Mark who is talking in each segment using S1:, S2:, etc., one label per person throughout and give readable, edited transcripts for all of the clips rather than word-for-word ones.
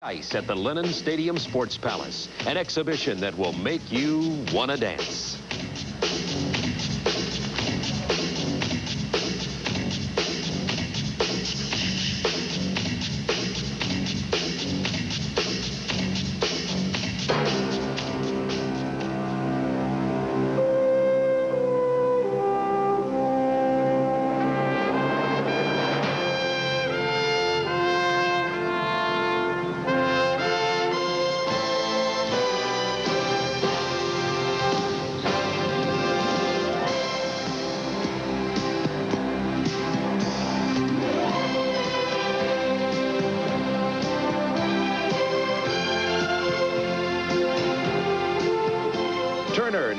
S1: Ice at the Lennon Stadium Sports Palace, an exhibition that will make you want to dance.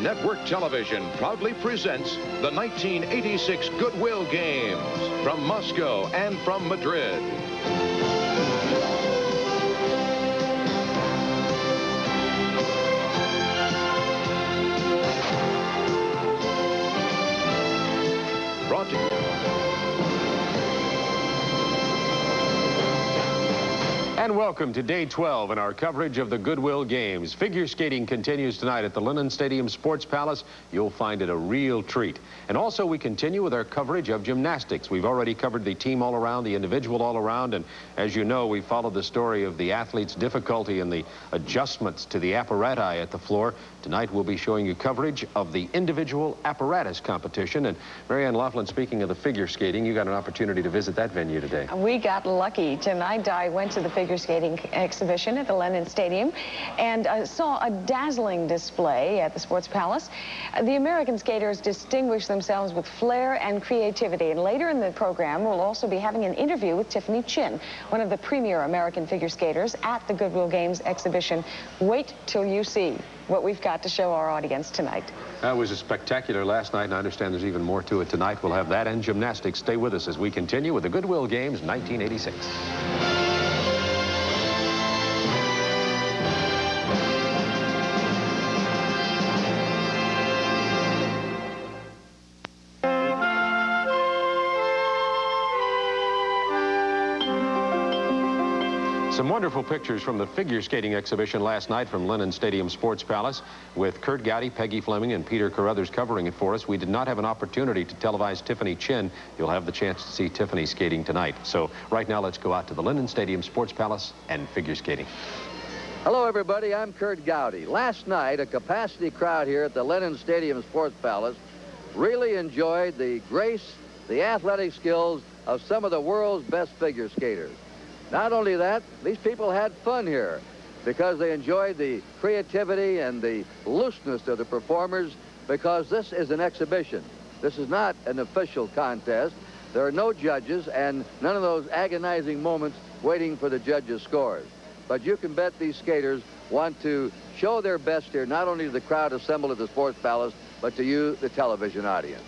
S2: Network Television proudly presents the 1986 Goodwill Games from Moscow and from Madrid. Brought to you.
S1: And welcome to day 12 in our coverage of the Goodwill Games. Figure skating continues tonight at the Lennon Stadium Sports Palace. You'll find it a real treat. And also we continue with our coverage of gymnastics. We've already covered the team all around, the individual all around, and as you know, we followed the story of the athletes' difficulty in the adjustments to the apparatus at the floor. Tonight we'll be showing you coverage of the individual apparatus competition. And Marianne Laughlin, speaking of the figure skating, you got an opportunity to visit that venue today.
S3: We got lucky. Tonight I went to the figure skating exhibition at the Lennon Stadium and saw a dazzling display at the Sports Palace. The American skaters distinguished themselves with flair and creativity, and later in the program we'll also be having an interview with Tiiffany Chin, one of the premier American figure skaters at the Goodwill Games exhibition. Wait till you see what we've got to show our audience tonight.
S1: That was a spectacular last night, and I understand there's even more to it tonight. We'll have that and gymnastics. Stay with us as we continue with the Goodwill Games 1986. Some wonderful pictures from the figure skating exhibition last night from Lennon Stadium Sports Palace with Kurt Gowdy, Peggy Fleming, and Peter Carruthers covering it for us. We did not have an opportunity to televise Tiiffany Chin. You'll have the chance to see Tiiffany skating tonight. So right now, let's go out to the Lennon Stadium Sports Palace and figure skating.
S4: Hello, everybody. I'm Kurt Gowdy. Last night, a capacity crowd here at the Lennon Stadium Sports Palace really enjoyed the grace, the athletic skills of some of the world's best figure skaters. Not only that, these people had fun here because they enjoyed the creativity and the looseness of the performers, because this is an exhibition. This is not an official contest. There are no judges and none of those agonizing moments waiting for the judges' scores. But you can bet these skaters want to show their best here, not only to the crowd assembled at the Sports Palace, but to you, the television audience.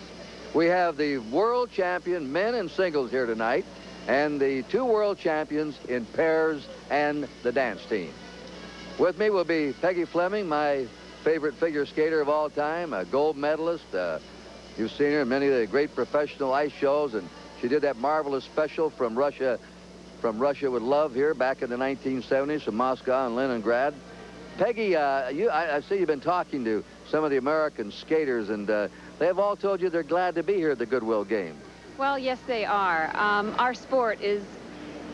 S4: We have the world champion men and singles here tonight, and the two world champions in pairs and the dance team. With me will be Peggy Fleming, my favorite figure skater of all time, a gold medalist. You've seen her in many of the great professional ice shows, and she did that marvelous special from Russia with Love here back in the 1970s from Moscow and Leningrad. Peggy, I see you've been talking to some of the American skaters, and they've all told you they're glad to be here at the Goodwill Games.
S5: Well, yes, they are. Our sport is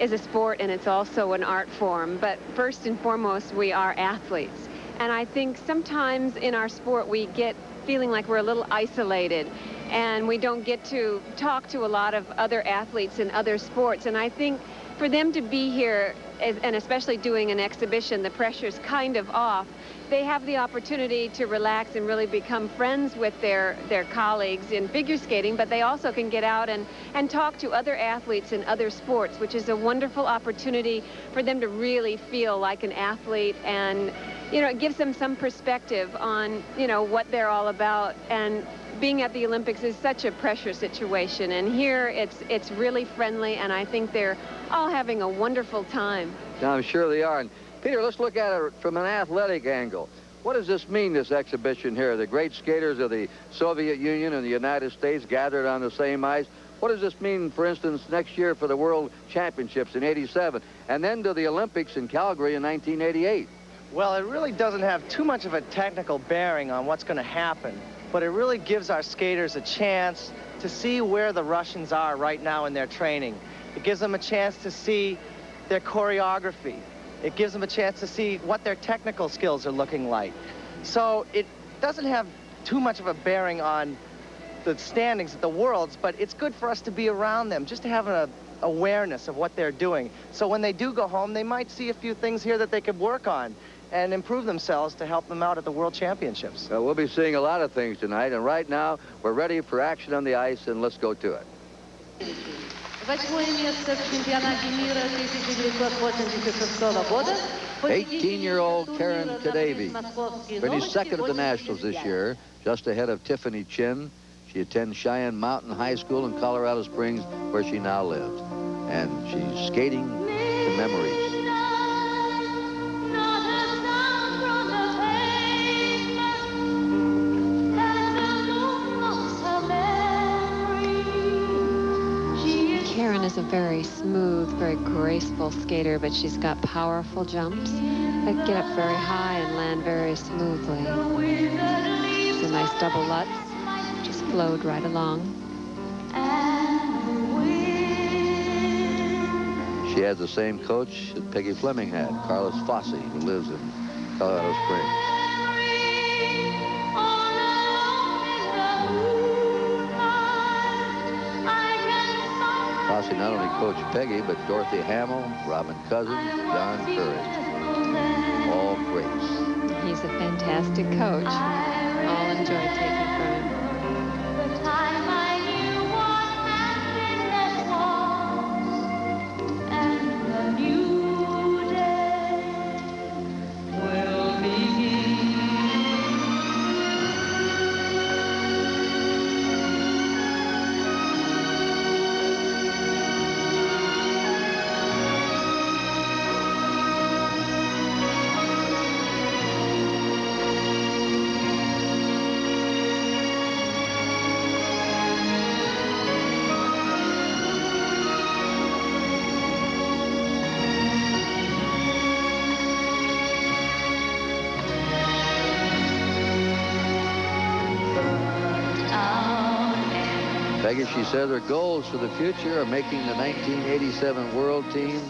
S5: a sport, and it's also an art form. But first and foremost, we are athletes. And I think sometimes in our sport, we get feeling like we're a little isolated, and we don't get to talk to a lot of other athletes in other sports. And I think for them to be here, and especially doing an exhibition, the pressure's kind of off. They have the opportunity to relax and really become friends with their colleagues in figure skating, but they also can get out and talk to other athletes in other sports, which is a wonderful opportunity for them to really feel like an athlete, and it gives them some perspective on what they're all about. And being at the Olympics is such a pressure situation, and here it's really friendly, and I think they're all having a wonderful time.
S4: I'm sure they are. And Peter, let's look at it from an athletic angle. What does this mean, this exhibition here? The great skaters of the Soviet Union and the United States gathered on the same ice. What does this mean, for instance, next year for the World Championships in '87, and then to the Olympics in Calgary in 1988?
S6: Well, it really doesn't have too much of a technical bearing on what's going to happen, but it really gives our skaters a chance to see where the Russians are right now in their training. It gives them a chance to see their choreography. It gives them a chance to see what their technical skills are looking like. So it doesn't have too much of a bearing on the standings at the Worlds, but it's good for us to be around them, just to have an awareness of what they're doing. So when they do go home, they might see a few things here that they could work on and improve themselves to help them out at the World Championships.
S4: We'll be seeing a lot of things tonight, and right now we're ready for action on the ice, and let's go to it. 18-year-old Caryn Kadavy finished second at the Nationals this year, just ahead of Tiiffany Chin. She attends Cheyenne Mountain High School in Colorado Springs, where she now lives. And she's skating to memories.
S5: Caryn is a very smooth, very graceful skater, but she's got powerful jumps that get up very high and land very smoothly. It's a nice double Lutz, just flowed right along.
S4: She has the same coach that Peggy Fleming had, Carlos Fosse, who lives in Colorado Springs. Fosse not only coached Peggy, but Dorothy Hamill, Robin Cousins, John Courage. All greats.
S5: He's a fantastic coach. I'll enjoy taking from him.
S4: Peggy, she says her goals for the future are making the 1987 World Team,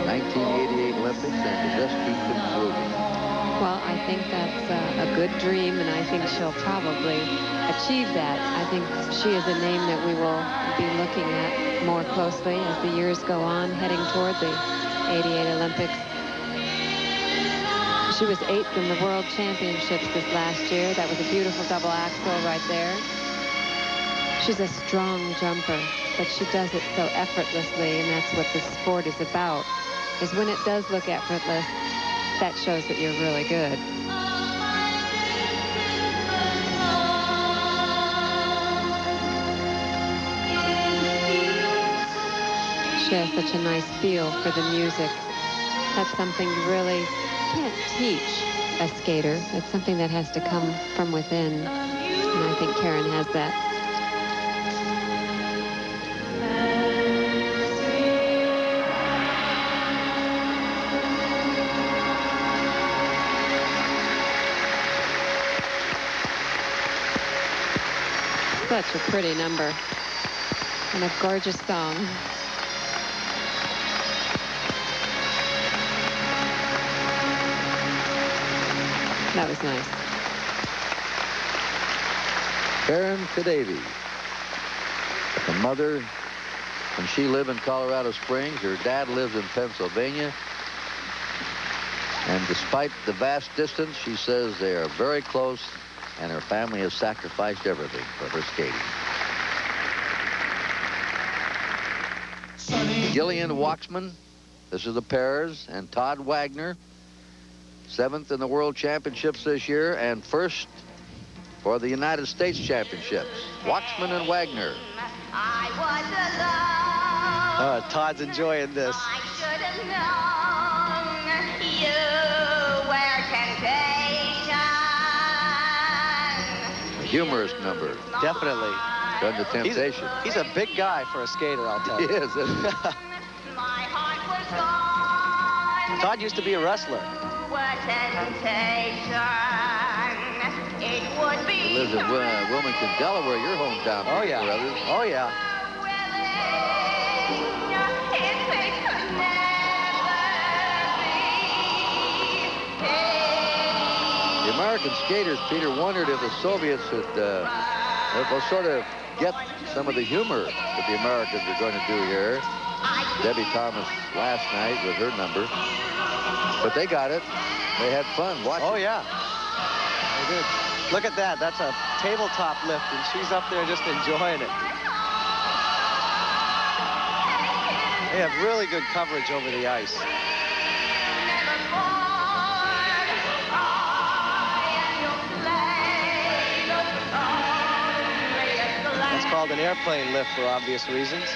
S4: 1988 Olympics, and to just keep improving.
S5: Well, I think that's a good dream, and I think she'll probably achieve that. I think she is a name that we will be looking at more closely as the years go on, heading toward the '88 Olympics. She was 8th in the World Championships this last year. That was a beautiful double axel right there. She's a strong jumper, but she does it so effortlessly, and that's what the sport is about, is when it does look effortless, that shows that you're really good. She has such a nice feel for the music. That's something you really can't teach a skater. It's something that has to come from within, and I think Caryn has that. Such a pretty number and a gorgeous song. That was nice.
S4: Caryn Kadavy, the mother, and she lived in Colorado Springs. Her dad lives in Pennsylvania. And despite the vast distance, she says they are very close, and her family has sacrificed everything for her skating. Gillian Wachsman, this is the pairs, and Todd Waggoner, 7th in the World Championships this year, and 1st for the United States Championships. Wachsman and Waggoner.
S6: Todd's enjoying this.
S4: A humorous number.
S6: Definitely.
S4: under temptation.
S6: He's a big guy for a skater, I'll tell you.
S4: He is, isn't he?
S6: Todd used to be a wrestler.
S4: He lives in Wilmington, Delaware, your hometown.
S6: Oh, yeah.
S4: Brothers.
S6: Oh, yeah.
S4: The American skaters, Peter, wondered if the Soviets would they'll sort of get some of the humor that the Americans are going to do here. Debi Thomas last night with her number. But they got it. They had fun watching.
S6: Oh, yeah. They did. Look at that. That's a tabletop lift, and she's up there just enjoying it. They have really good coverage over the ice. That's called an airplane lift for obvious reasons.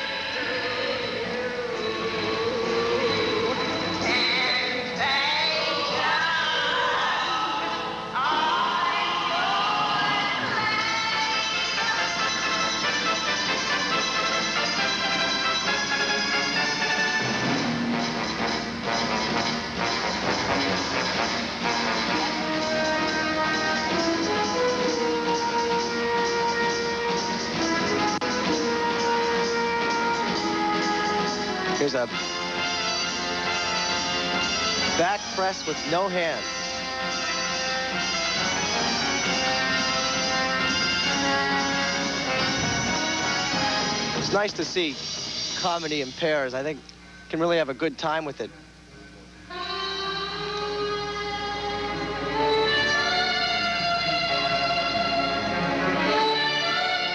S6: Here's a back press with no hands. It's nice to see comedy in pairs. I think you can really have a good time with it.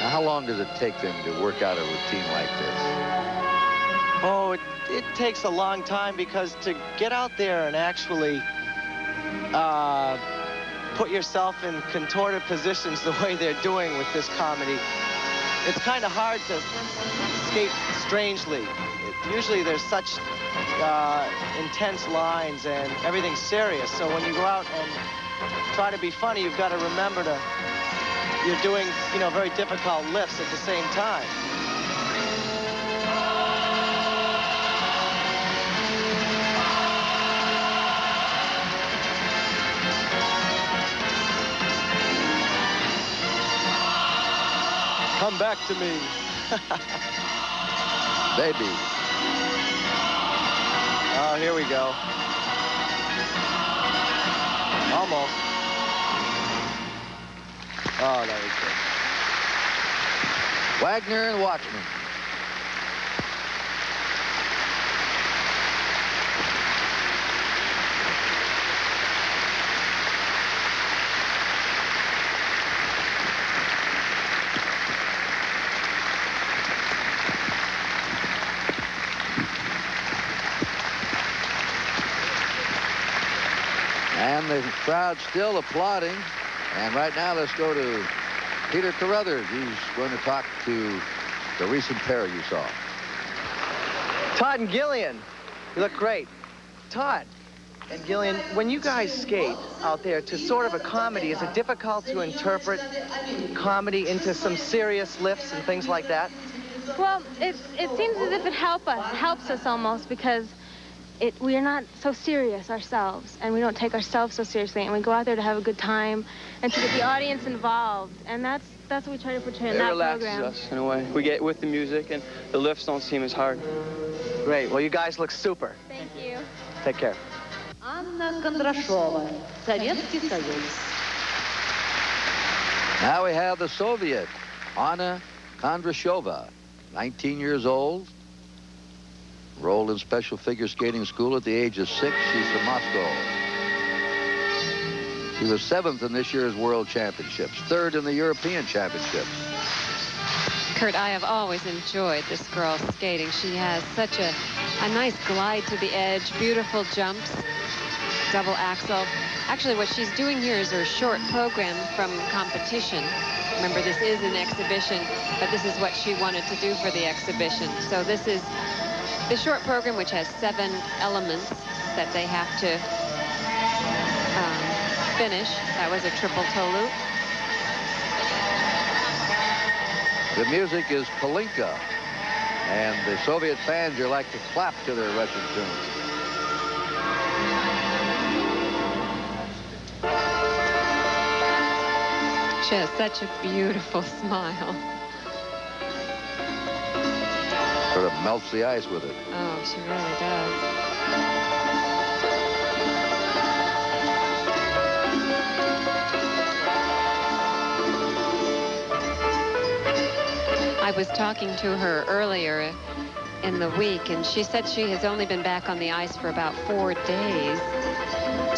S4: Now, how long does it take them to work out a routine like this?
S6: Oh, it takes a long time, because to get out there and actually put yourself in contorted positions the way they're doing with this comedy, it's kind of hard to skate strangely. Usually there's such intense lines and everything's serious. So when you go out and try to be funny, you've got to remember you're doing, very difficult lifts at the same time. Come back to me.
S4: Baby.
S6: Oh, here we go. Almost. Oh, that was good.
S4: Waggoner and Wachsman. And the crowd still applauding. And right now, let's go to Peter Carruthers. He's going to talk to the recent pair you saw.
S6: Todd and Gillian, you look great. Todd and Gillian, when you guys skate out there to sort of a comedy, is it difficult to interpret comedy into some serious lifts and things like that?
S7: Well, it seems as if it helps us almost, because we are not so serious ourselves, and we don't take ourselves so seriously, and we go out there to have a good time and to get the audience involved, and that's what we try to portray in that program.
S8: It relaxes us in a way. We get with the music, and the lifts don't seem as hard.
S6: Great. Well, you guys look super.
S7: Thank you.
S6: Take care.
S9: Kondrashova, Sovietский Союз.
S4: Now we have the Soviet, Anna Kondrashova, 19 years old. Enrolled in special figure skating school at the age of 6. She's from Moscow. She was 7th in this year's World Championships, 3rd in the European Championships.
S5: Kurt, I have always enjoyed this girl skating. She has such a nice glide to the edge, beautiful jumps, double axel. Actually, what she's doing here is her short program from competition. Remember, this is an exhibition, but this is what she wanted to do for the exhibition. So this is the short program, which has 7 elements that they have to finish. That was a triple toe loop.
S4: The music is Kalinka, and the Soviet fans here like to clap to their Russian tunes.
S5: She has such a beautiful smile.
S4: Sort of melts the ice with it.
S5: Oh, she really does. I was talking to her earlier in the week, and she said she has only been back on the ice for about 4 days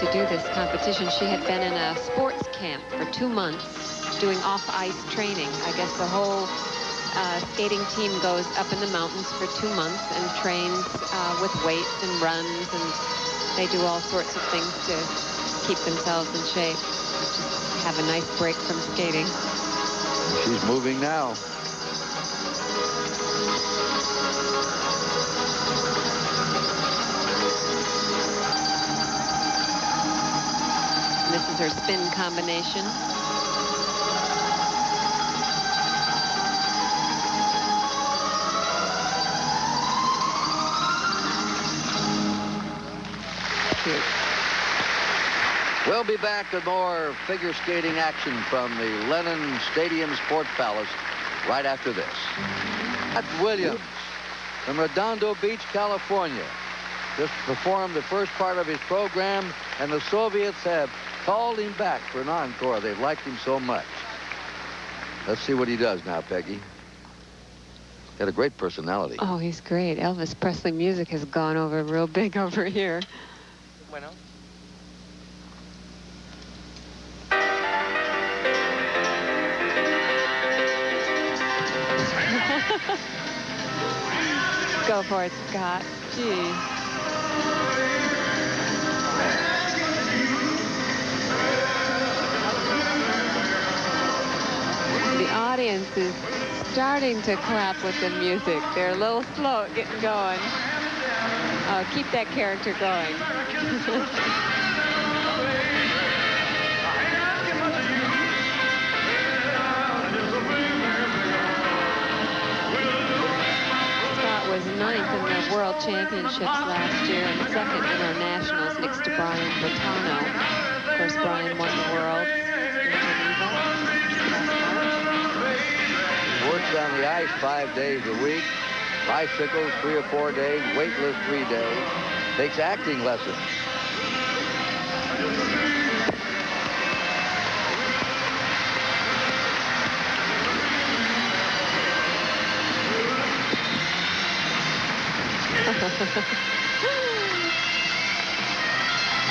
S5: to do this competition. She had been in a sports camp for 2 months doing off-ice training. I guess the whole skating team goes up in the mountains for 2 months and trains with weights and runs, and they do all sorts of things to keep themselves in shape. Just have a nice break from skating.
S4: She's moving now.
S5: This is her spin combination. Cute.
S4: We'll be back with more figure skating action from the Lenin Stadium Sports Palace right after this. At Williams from Redondo Beach, California, just performed the first part of his program, and the Soviets have called him back for an encore. They've liked him so much. Let's see what he does now, Peggy. Got a great personality.
S5: Oh, he's great. Elvis Presley music has gone over real big over here.
S6: Bueno.
S5: Go for it, Scott. Gee. The audience is starting to clap with the music. They're a little slow at getting going. Oh, keep that character going. Scott was 9th in the World Championships last year and 2nd in our nationals next to Brian Boitano. Of course, Brian won the Worlds in Geneva.
S4: Works on the ice 5 days a week. Bicycles 3 or 4 days. Weightless 3 days. Takes acting lessons.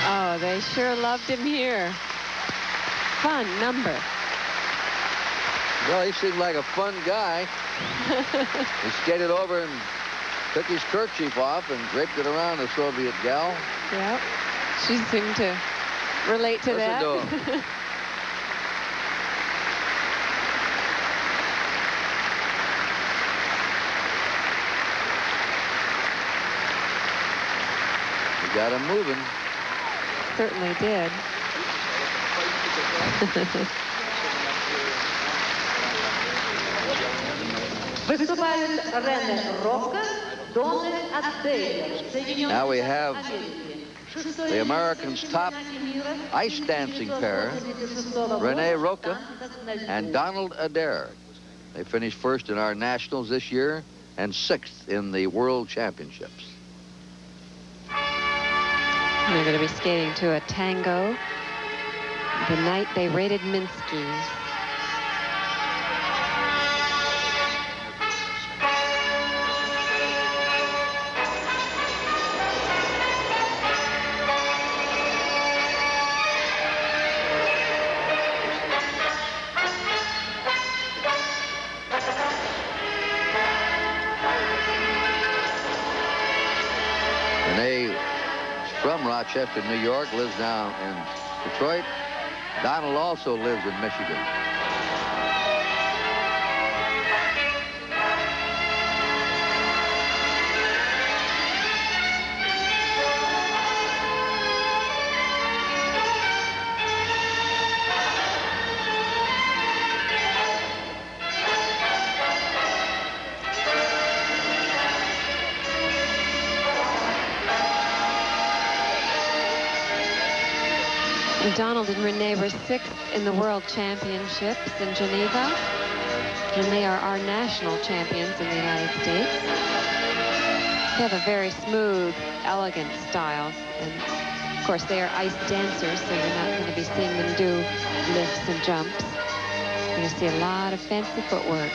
S5: Oh, they sure loved him here. Fun number.
S4: Well, he seemed like a fun guy. He skated over and took his kerchief off and draped it around the Soviet gal.
S5: Yep. She seemed to relate to
S4: Listen
S5: that.
S4: to him. He got him moving.
S5: Certainly did.
S9: Выступают Renee, Roca, Adair.
S4: Now we have the Americans' top ice dancing pair, Renee Roca and Donald Adair. They finished first in our nationals this year and 6th in the World Championships.
S5: They're going to be skating to a tango the night they raided Minsky.
S4: From Rochester, New York, lives now in Detroit. Donald also lives in Michigan.
S5: Donald and Renee were 6th in the World Championships in Geneva. And they are our national champions in the United States. They have a very smooth, elegant style. And, of course, they are ice dancers, so you're not going to be seeing them do lifts and jumps. You're going to see a lot of fancy footwork.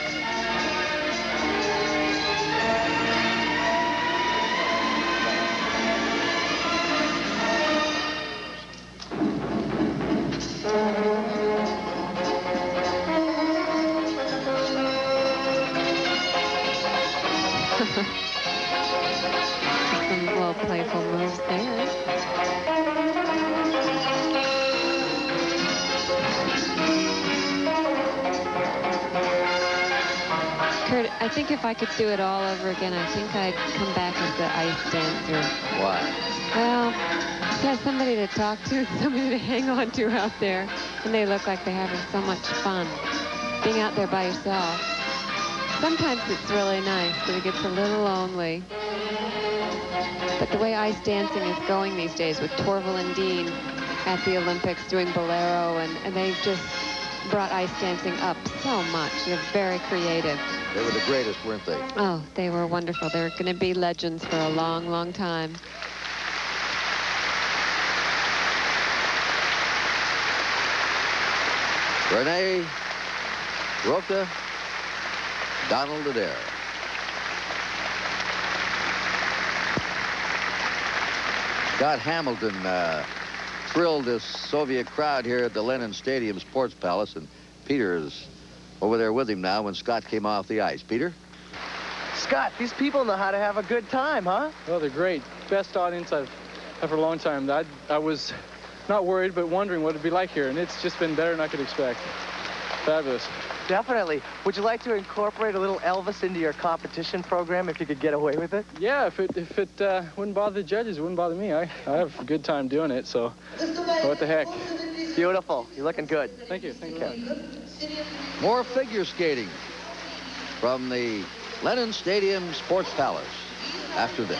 S5: Some little playful moves there. Kurt, I think if I could do it all over again, I think I'd come back as the ice dancer.
S4: Why?
S5: Well, you have somebody to talk to, somebody to hang on to out there, and they look like they're having so much fun being out there by yourself. Sometimes it's really nice, but it gets a little lonely. But the way ice dancing is going these days with Torval and Dean at the Olympics doing bolero, and they've just brought ice dancing up so much. They're very creative.
S4: They were the greatest, weren't they?
S5: Oh, they were wonderful. They're going to be legends for a long, long time.
S4: Renee, Roca, Donald Adair. Scott Hamilton thrilled this Soviet crowd here at the Lenin Stadium Sports Palace, and Peter is over there with him now when Scott came off the ice. Peter?
S6: Scott, these people know how to have a good time, huh?
S8: Oh, they're great. Best audience I've had for a long time. I was not worried, but wondering what it'd be like here, and it's just been better than I could expect. Fabulous.
S6: Definitely. Would you like to incorporate a little Elvis into your competition program if you could get away with it?
S8: Yeah, if it wouldn't bother the judges, it wouldn't bother me. I have a good time doing it, so what the heck.
S6: Beautiful. You're looking good.
S8: Thank you. Thank you.
S4: More figure skating from the Lenin Stadium Sports Palace after this.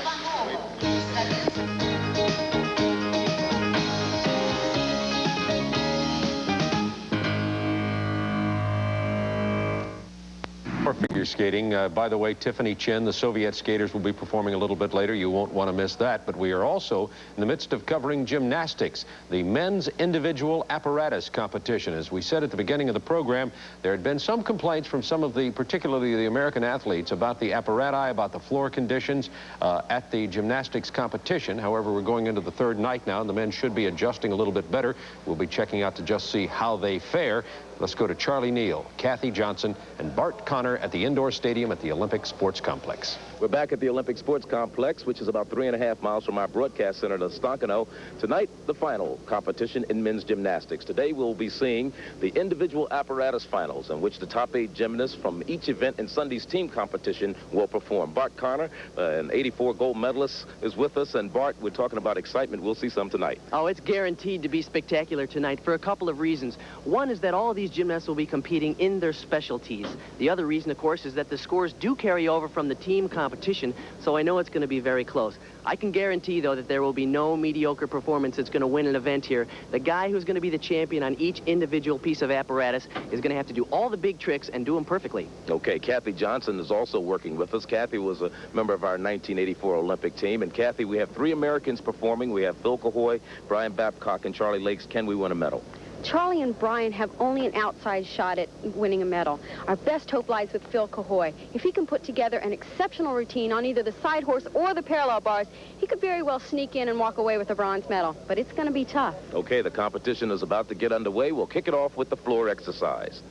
S1: For figure skating, by the way, Tiiffany Chin, the Soviet skaters, will be performing a little bit later. You won't want to miss that. But we are also in the midst of covering gymnastics, the men's individual apparatus competition. As we said at the beginning of the program, there had been some complaints from some of the, particularly the American athletes, about the apparatus, about the floor conditions at the gymnastics competition. However, we're going into the third night now, and the men should be adjusting a little bit better. We'll be checking out to just see how they fare. Let's go to Charlie Neal, Kathy Johnson, and Bart Connor at the indoor stadium at the Olympic Sports Complex.
S10: We're back at the Olympic Sports Complex, which is about 3.5 miles from our broadcast center to Stockton. Tonight, the final competition in men's gymnastics. Today, we'll be seeing the individual apparatus finals, in which the top 8 gymnasts from each event in Sunday's team competition will perform. Bart Connor, an 84 gold medalist, is with us. And Bart, we're talking about excitement. We'll see some tonight.
S11: Oh, it's guaranteed to be spectacular tonight for a couple of reasons. One is that all of these gymnasts will be competing in their specialties. The other reason, of course, is that the scores do carry over from the team competition, so I know it's going to be very close. I can guarantee, though, that there will be no mediocre performance that's going to win an event here. The guy who's going to be the champion on each individual piece of apparatus is going to have to do all the big tricks and do them perfectly.
S10: Okay, Kathy Johnson is also working with us. Kathy was a member of our 1984 Olympic team. And Kathy, we have 3 Americans performing. We have Phil Cahoy, Brian Babcock, and Charlie Lakes. Can we win a medal?
S12: Charlie and Brian have only an outside shot at winning a medal. Our best hope lies with Phil Cahoy. If he can put together an exceptional routine on either the side horse or the parallel bars, he could very well sneak in and walk away with a bronze medal. But it's going to be tough.
S10: Okay, the competition is about to get underway. We'll kick it off with the floor exercise.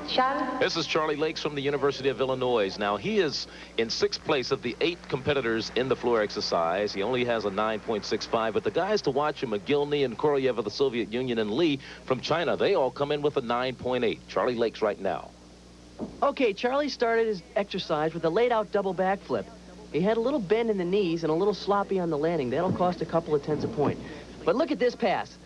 S12: Charlie?
S10: This is Charlie Lakes from the University of Illinois. Now, he is in 6th place of the 8 competitors in the floor exercise. He only has a 9.65, but the guys to watch are Mogilny and Korolev of the Soviet Union and Lee from China. They all come in with a 9.8. Charlie Lakes right now.
S11: Okay, Charlie started his exercise with a laid-out double backflip. He had a little bend in the knees and a little sloppy on the landing. That'll cost a couple of tenths a point. But look at this pass.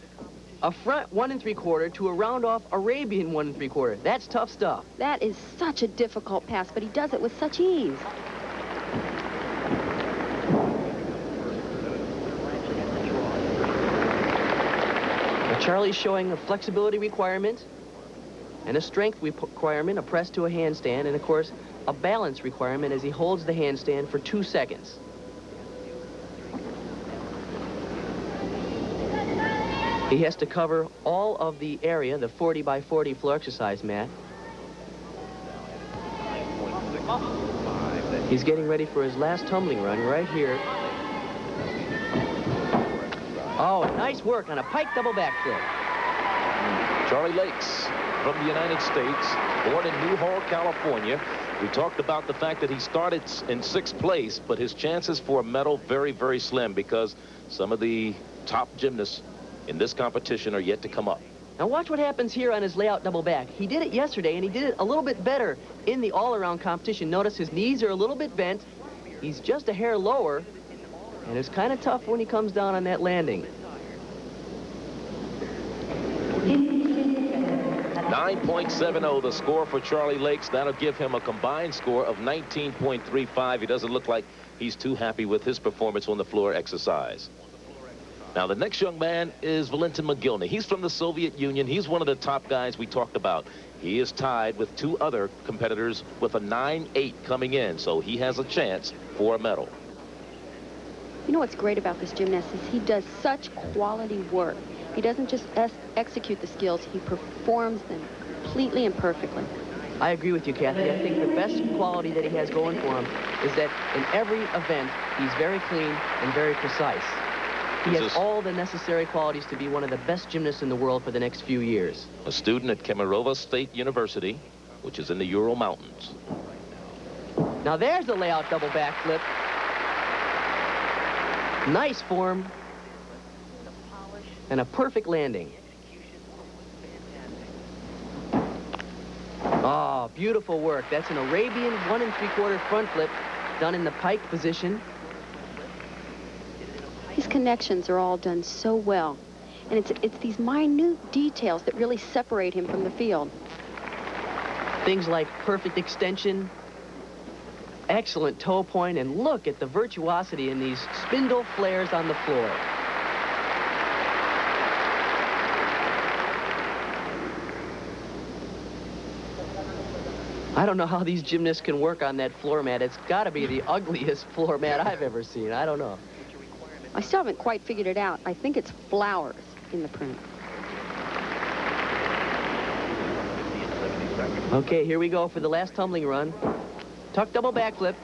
S11: A front 1 3/4 to a round-off Arabian 1 3/4. That's tough stuff.
S12: That is such a difficult pass, but he does it with such ease.
S11: Charlie's showing a flexibility requirement and a strength requirement, a press to a handstand, and of course, a balance requirement as he holds the handstand for 2 seconds. He has to cover all of the area, the 40 by 40 floor exercise mat. He's getting ready for his last tumbling run right here. Oh, nice work on a pike double backflip.
S10: Charlie Lakes from the United States, born in Newhall, California. We talked about the fact that he started in 6th place, but his chances for a medal very, very slim because some of the top gymnasts in this competition are yet to come up.
S11: Now watch what happens here on his layout double back. He did it yesterday, and he did it a little bit better in the all-around competition. Notice his knees are a little bit bent. He's just a hair lower, and it's kind of tough when he comes down on that landing.
S10: 9.70 the score for Charlie Lakes. That'll give him a combined score of 19.35. He doesn't look like he's too happy with his performance on the floor exercise. Now, the next young man is Valentin Mogilny. He's from the Soviet Union. He's one of the top guys we talked about. He is tied with 2 other competitors with a 9.8 coming in, so he has a chance for a medal.
S12: You know what's great about this gymnast is he does such quality work. He doesn't just execute the skills, he performs them completely and perfectly.
S11: I agree with you, Kathy. I think the best quality that he has going for him is that in every event, he's very clean and very precise. He has all the necessary qualities to be one of the best gymnasts in the world for the next few years.
S10: A student at Kemerovo State University, which is in the Ural Mountains.
S11: Now there's the layout double backflip. Nice form. And a perfect landing. Oh, beautiful work. That's an Arabian 1 3/4 front flip done in the pike position.
S12: His connections are all done so well. And it's these minute details that really separate him from the field.
S11: Things like perfect extension, excellent toe point, and look at the virtuosity in these spindle flares on the floor. I don't know how these gymnasts can work on that floor mat. It's got to be the ugliest floor mat I've ever seen. I don't know.
S12: I still haven't quite figured it out. I think it's flowers in the print.
S11: Okay, here we go for the last tumbling run. Tuck double backflip.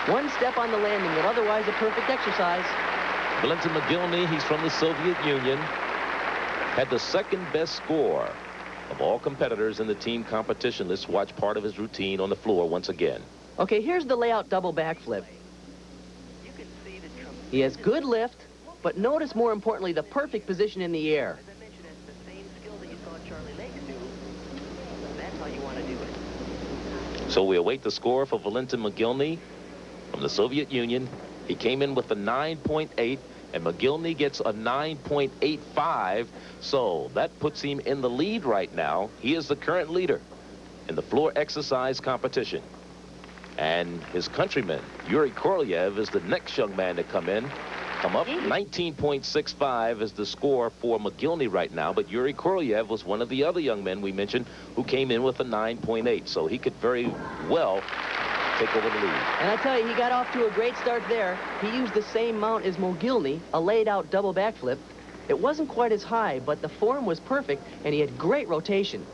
S11: 1 step on the landing, but otherwise a perfect exercise.
S10: Valentin Mogilny, he's from the Soviet Union, had the 2nd best score of all competitors in the team competition. Let's watch part of his routine on the floor once again.
S11: Okay, here's the layout double backflip. He has good lift, but notice more importantly the perfect position in the air.
S10: So we await the score for Valentin Mogilny from the Soviet Union. He came in with a 9.8, and Mogilny gets a 9.85. So that puts him in the lead right now. He is the current leader in the floor exercise competition. And his countryman, Yuri Korolev, is the next young man to come up. 19.65 is the score for Mogilny right now, but Yuri Korolev was one of the other young men we mentioned who came in with a 9.8, so he could very well take over the lead.
S11: And I tell you, he got off to a great start there. He used the same mount as Mogilny, a laid-out double backflip. It wasn't quite as high, but the form was perfect, and he had great rotation.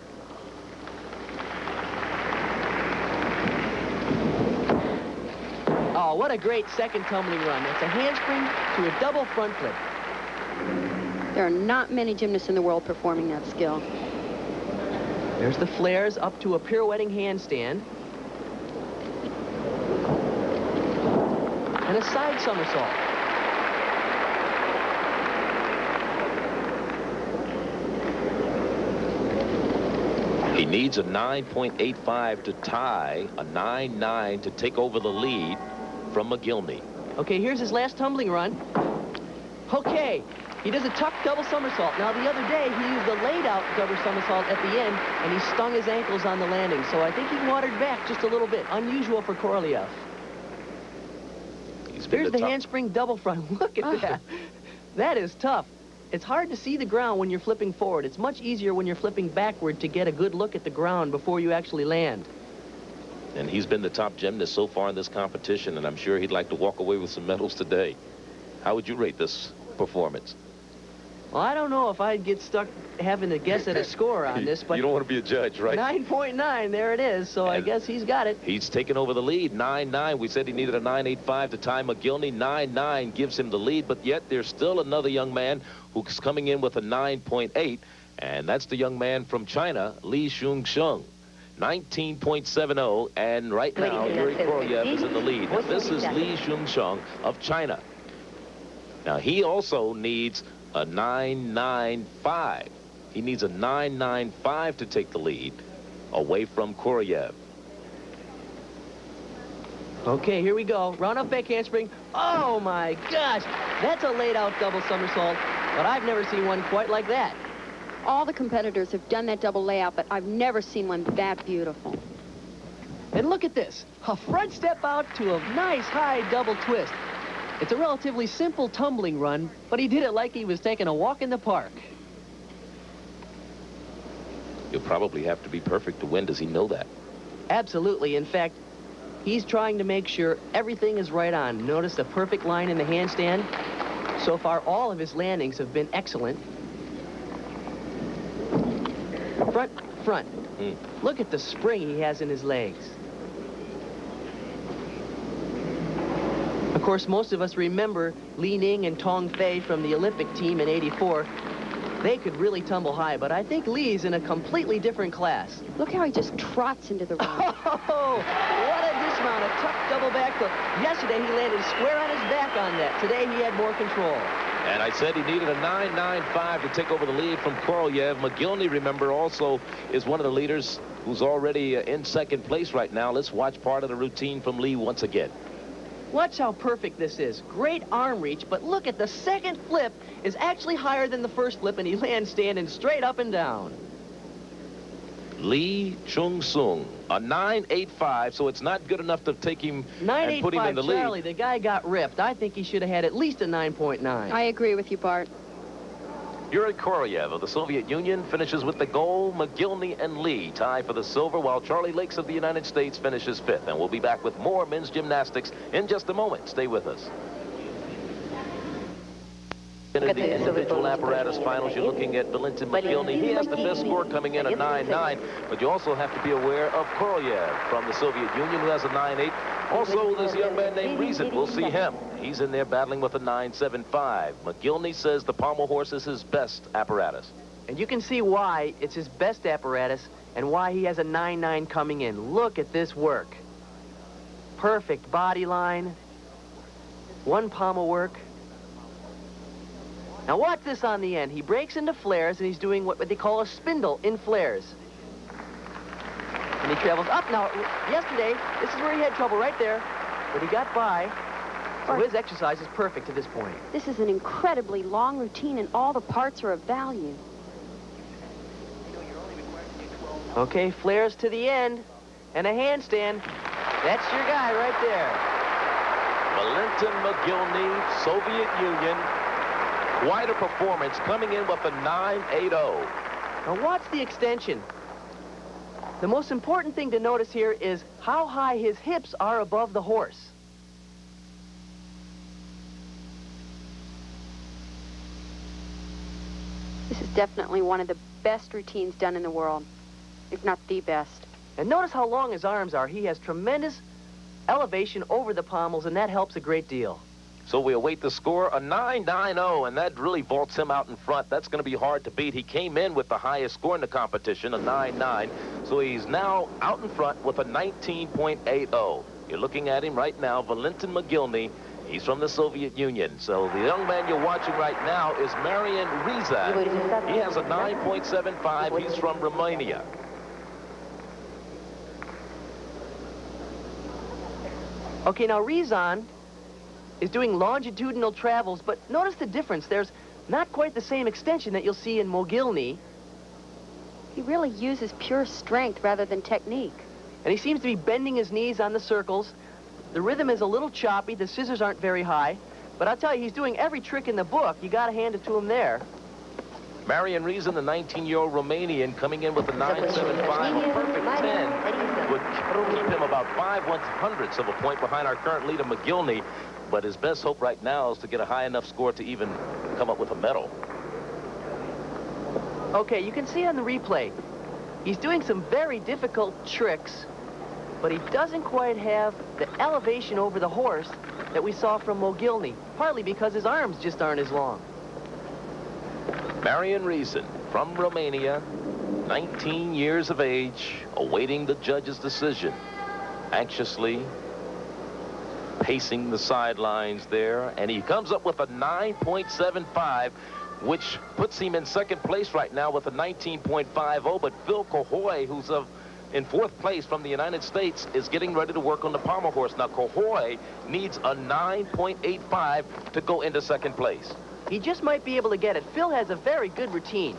S11: Oh, what a great second tumbling run. It's a handspring to a double front flip.
S12: There are not many gymnasts in the world performing that skill.
S11: There's the flares up to a pirouetting handstand. And a side somersault.
S10: He needs a 9.85 to tie, a 9.9 to take over the lead from Mogilny.
S11: Okay, here's his last tumbling run. Okay, he does a tuck double somersault. Now, the other day, he used a laid-out double somersault at the end, and he stung his ankles on the landing. So I think he watered back just a little bit. Unusual for Korolev. Here's the handspring double front. Look at that. That is tough. It's hard to see the ground when you're flipping forward. It's much easier when you're flipping backward to get a good look at the ground before you actually land.
S10: And he's been the top gymnast so far in this competition, and I'm sure he'd like to walk away with some medals today. How would you rate this performance?
S11: Well, I don't know if I'd get stuck having to guess at a score on this, but...
S10: You don't want to be a judge, right?
S11: 9.9, there it is, so I guess he's got it.
S10: He's taken over the lead, 9.9. We said he needed a 9.85 to tie Mogilny. 9.9 gives him the lead, but yet there's still another young man who's coming in with a 9.8, and that's the young man from China, Li Shungsheng. 19.70, and right now Yuri Korolev is in the lead. Now, this is Li Shungsheng of China. Now, he also needs a 9.95. He needs a 9.95 to take the lead away from Korolev.
S11: Okay, here we go. Round up back handspring. Oh my gosh, that's a laid out double somersault, but I've never seen one quite like that.
S12: All the competitors have done that double layout, but I've never seen one that beautiful.
S11: And look at this, a front step out to a nice high double twist. It's a relatively simple tumbling run, but he did it like he was taking a walk in the park.
S10: You'll probably have to be perfect to win. Does he know that?
S11: Absolutely. In fact, he's trying to make sure everything is right on. Notice the perfect line in the handstand. So far, all of his landings have been excellent. Front, front. Look at the spring he has in his legs. Of course, most of us remember Li Ning and Tong Fei from the Olympic team in '84. They could really tumble high, but I think Li's in a completely different class.
S12: Look how he just trots into the ring.
S11: Oh, what a dismount, a tough double back flip. Yesterday, he landed square on his back on that. Today, he had more control.
S10: And I said he needed a 9.95 to take over the lead from Korolev. Mogilny, remember, also is one of the leaders who's already in second place right now. Let's watch part of the routine from Li once again.
S11: Watch how perfect this is. Great arm reach, but look at the second flip is actually higher than the first flip, and he lands standing straight up and down.
S10: Li Shungsheng, a 9.85, so it's not good enough to take him and put him in the lead.
S11: Charlie, the guy got ripped. I think he should have had at least a 9.9.
S12: I agree with you, Bart.
S10: Yuri Korolev of the Soviet Union finishes with the gold. Mogilny and Li tie for the silver, while Charlie Lakes of the United States finishes fifth. And we'll be back with more men's gymnastics in just a moment. Stay with us. In the individual apparatus finals, you're looking at Valentin Mogilny. He has the best score, coming in at 9.9, but you also have to be aware of Korolev from the Soviet Union, who has a 9.8. Also, this young man named Rizan, we'll see him. He's in there battling with a 9.75. Mogilny says the Pommel Horse is his best apparatus.
S11: And you can see why it's his best apparatus and why he has a 9.9 coming in. Look at this work. Perfect body line. One pommel work. Now watch this on the end. He breaks into flares, and he's doing what they call a spindle in flares. And he travels up. Now, yesterday, this is where he had trouble right there, but he got by. So his exercise is perfect to this point.
S12: This is an incredibly long routine, and all the parts are of value.
S11: Okay, flares to the end, and a handstand. That's your guy right there.
S10: Valentin Mogilny, Soviet Union. Quite a performance, coming in with a 9.80.
S11: Now watch the extension. The most important thing to notice here is how high his hips are above the horse.
S12: This is definitely one of the best routines done in the world, if not the best.
S11: And notice how long his arms are. He has tremendous elevation over the pommels, and that helps a great deal.
S10: So we await the score, a 9.90, and that really vaults him out in front. That's going to be hard to beat. He came in with the highest score in the competition, a 9.9. So he's now out in front with a 19.80. You're looking at him right now, Valentin Mogilny. He's from the Soviet Union. So the young man you're watching right now is Marian Rizan. He has a 9.75. He's from Romania.
S11: Okay, now Rizan is doing longitudinal travels, but notice the difference. There's not quite the same extension that you'll see in Mogilny.
S12: He really uses pure strength rather than technique.
S11: And he seems to be bending his knees on the circles. The rhythm is a little choppy. The scissors aren't very high. But I'll tell you, he's doing every trick in the book. You got to hand it to him there.
S10: Marian Rizan, the 19-year-old Romanian, coming in with a 9.75, a perfect 10, would keep him about 5/100ths of a point behind our current leader, Mogilny. But his best hope right now is to get a high enough score to even come up with a medal.
S11: Okay, you can see on the replay, he's doing some very difficult tricks, but he doesn't quite have the elevation over the horse that we saw from Mogilny, partly because his arms just aren't as long.
S10: Marian Rizan from Romania, 19 years of age, awaiting the judge's decision, anxiously pacing the sidelines there, and he comes up with a 9.75, which puts him in second place right now with a 19.50, but Phil Cahoy, who's in fourth place from the United States, is getting ready to work on the Pommel Horse. Now, Cahoy needs a 9.85 to go into second place.
S11: He just might be able to get it. Phil has a very good routine.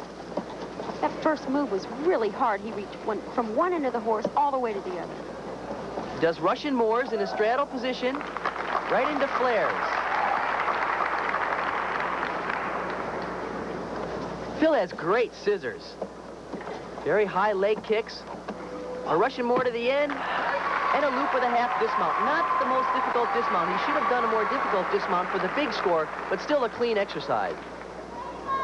S12: That first move was really hard. He reached from one end of the horse all the way to the other.
S11: He does Russian Moors in a straddle position, right into flares. Phil has great scissors. Very high leg kicks. A Russian Moor to the end, and a loop with a half dismount. Not the most difficult dismount. He should have done a more difficult dismount for the big score, but still a clean exercise.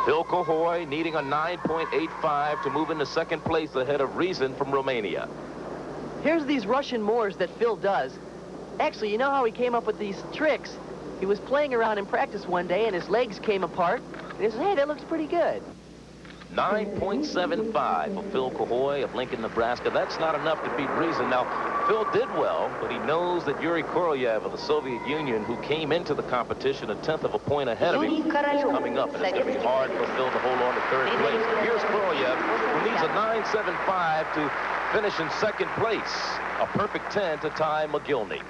S10: Phil Cahoy needing a 9.85 to move into second place ahead of Rizan from Romania.
S11: Here's these Russian Moors that Phil does. Actually, you know how he came up with these tricks? He was playing around in practice one day, and his legs came apart. And he said, hey, that looks pretty good.
S10: 9.75 for Phil Cahoy of Lincoln, Nebraska. That's not enough to beat Rizan. Now, Phil did well, but he knows that Yuri Korolev of the Soviet Union, who came into the competition 1/10 of a point ahead of him, is coming up, and it's going to be hard for Phil to hold on to third place. Here's Korolev, who needs a 9.75 to finish in second place. A perfect 10 to tie Mogilny.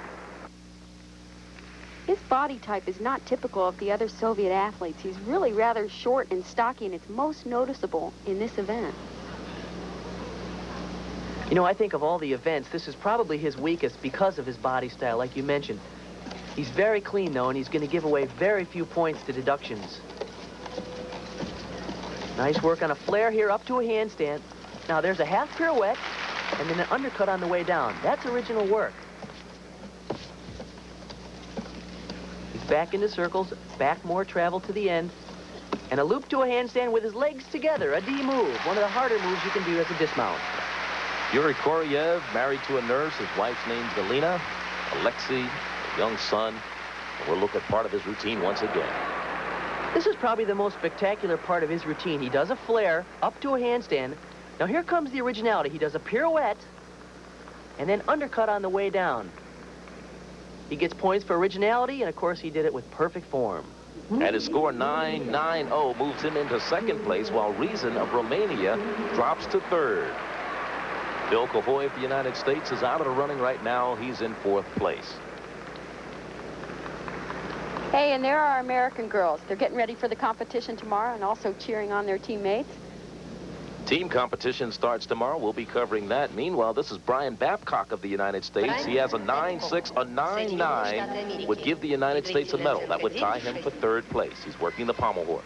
S12: His body type is not typical of the other Soviet athletes. He's really rather short and stocky, and it's most noticeable in this event.
S11: You know, I think of all the events, this is probably his weakest because of his body style, like you mentioned. He's very clean, though, and he's going to give away very few points to deductions. Nice work on a flare here up to a handstand. Now, there's a half pirouette and then an undercut on the way down. That's original work. He's back into circles, back more travel to the end, and a loop to a handstand with his legs together, a D move, one of the harder moves you can do as a dismount.
S10: Yuri Korolev, married to a nurse. His wife's name's Galina. Alexei, a young son. And we'll look at part of his routine once again.
S11: This is probably the most spectacular part of his routine. He does a flare up to a handstand. Now here comes the originality. He does a pirouette and then undercut on the way down. He gets points for originality, and of course he did it with perfect form.
S10: And his score 9.90 moves him into second place, while Rizan of Romania drops to third. Phil Cahoy of the United States is out of the running right now. He's in fourth place.
S12: Hey, and there are our American girls. They're getting ready for the competition tomorrow and also cheering on their teammates.
S10: Team competition starts tomorrow. We'll be covering that. Meanwhile, this is Brian Babcock of the United States. He has a 9.6, a 9.9 would give the United States a medal. That would tie him for third place. He's working the Pommel Horse.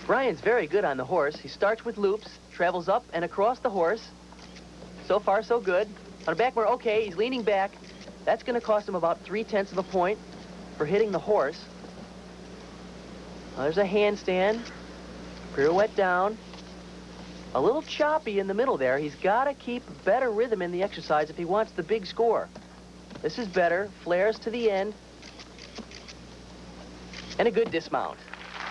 S11: Brian's very good on the horse. He starts with loops, travels up and across the horse. So far, so good. On a back more, okay, he's leaning back. That's going to cost him about 3/10 of a point for hitting the horse. Now, there's a handstand, pirouette down. A little choppy in the middle there. He's got to keep better rhythm in the exercise if he wants the big score. This is better. Flares to the end. And a good dismount.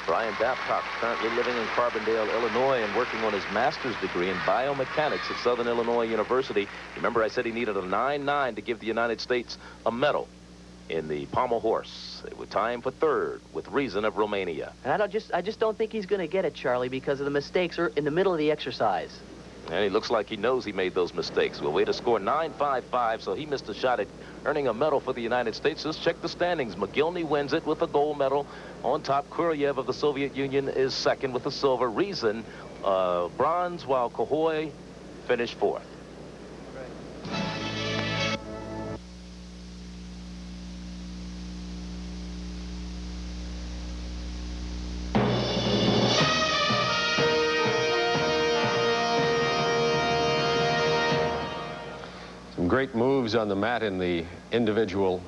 S10: Brian Babcock, currently living in Carbondale, Illinois, and working on his master's degree in biomechanics at Southern Illinois University. Remember, I said he needed a 9.9 to give the United States a medal in the Pommel Horse. It would tie him for third with Rizan of Romania.
S11: And I just don't think he's going to get it, Charlie, because of the mistakes in the middle of the exercise.
S10: And he looks like he knows he made those mistakes. We'll wait to score 9.55, so he missed a shot at earning a medal for the United States. Let's check the standings. Mogilny wins it with a gold medal. On top, Korolev of the Soviet Union is second with the silver. Rizan, bronze, while Cahoy finished fourth.
S1: Some great moves on the mat in the individual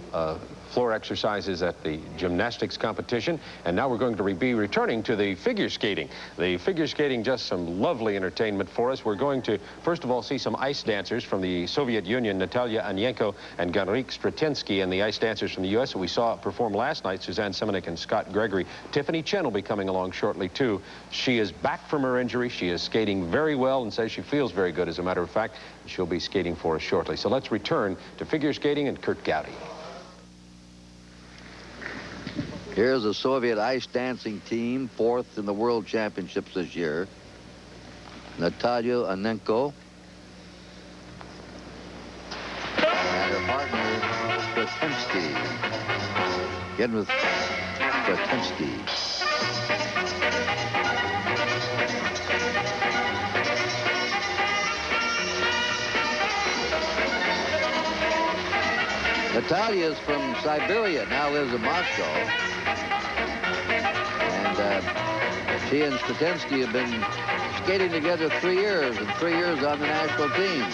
S1: floor exercises at the gymnastics competition. And now we're going to be returning to the figure skating. The figure skating, just some lovely entertainment for us. We're going to, first of all, see some ice dancers from the Soviet Union, Natalia, Annenko, and Genrikh, Sretenski, and the ice dancers from the U.S. who we saw perform last night, Suzanne and Scott Gregory. Tiiffany Chin will be coming along shortly, too. She is back from her injury. She is skating very well and says she feels very good, as a matter of fact. She'll be skating for us shortly. So let's return to figure skating and Caryn Kadavy.
S4: Here's a Soviet ice dancing team, 4th in the World Championships this year. Natalia, Annenko, and her partner, Sretenski. Again with Sretenski. Natalia is from Siberia, now lives in Moscow. And she and Sretenski have been skating together 3 years, and 3 years on the national team.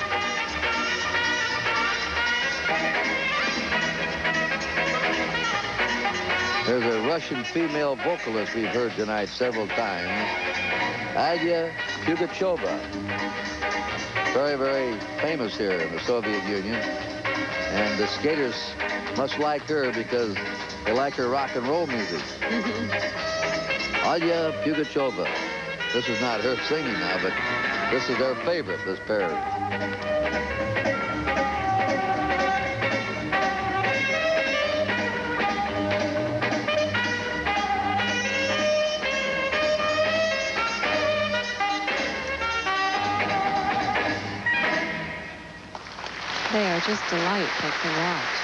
S4: There's a Russian female vocalist we've heard tonight several times, Adair Pugacheva. Very, very famous here in the Soviet Union. And the skaters must like her because they like her rock and roll music. Adair Pugacheva. This is not her singing now, but this is their favorite, this pair.
S5: They are just delightful to watch.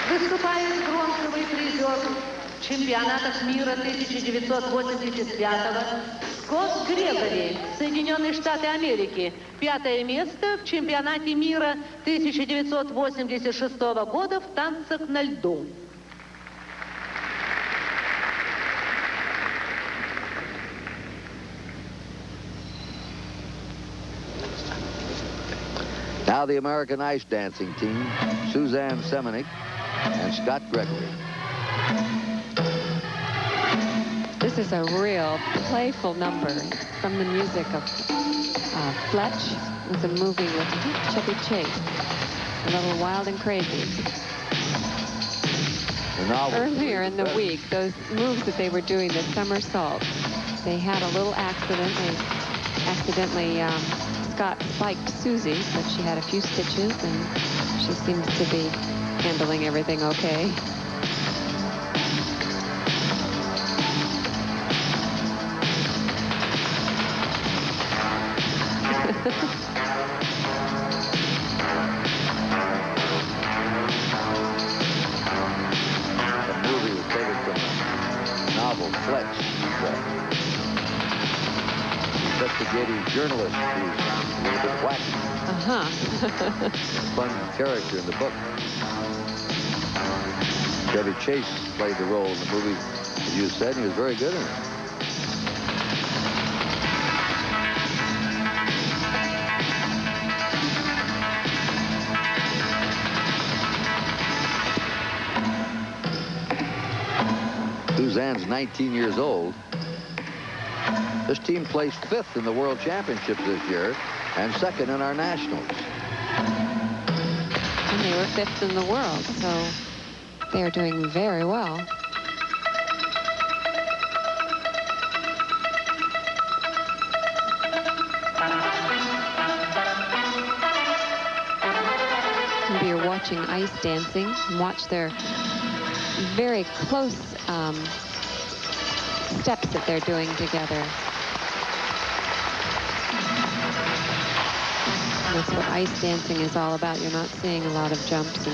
S9: Выступает бронзовый призер чемпионатов мира 1985-го Скотт Грегори, Соединенные Штаты Америки. 5-е место в чемпионате мира 1986 года в танцах на льду.
S4: Now the American ice dancing team, Suzanne and Scott Gregory.
S5: This is a real playful number from the music of Fletch. It was a movie with Chevy Chase, a little wild and crazy. Earlier in the week, those moves that they were doing, the somersaults, they had a little accident. They accidentally, Scott spiked Susie, but she had a few stitches, and she seems to be handling everything okay.
S4: The movie was taken from the novel Fletch. Investigative journalist who's a little bit wacky. Fun character in the book. Chevy Chase played the role in the movie, as you said, and he was very good in it. Suzanne's 19 years old. This team placed 5th in the World Championships this year and 2nd in our nationals.
S5: And they were 5th in the world, so they are doing very well. Maybe you're watching ice dancing. Watch their very close steps that they're doing together. That's what ice dancing is all about. You're not seeing a lot of jumps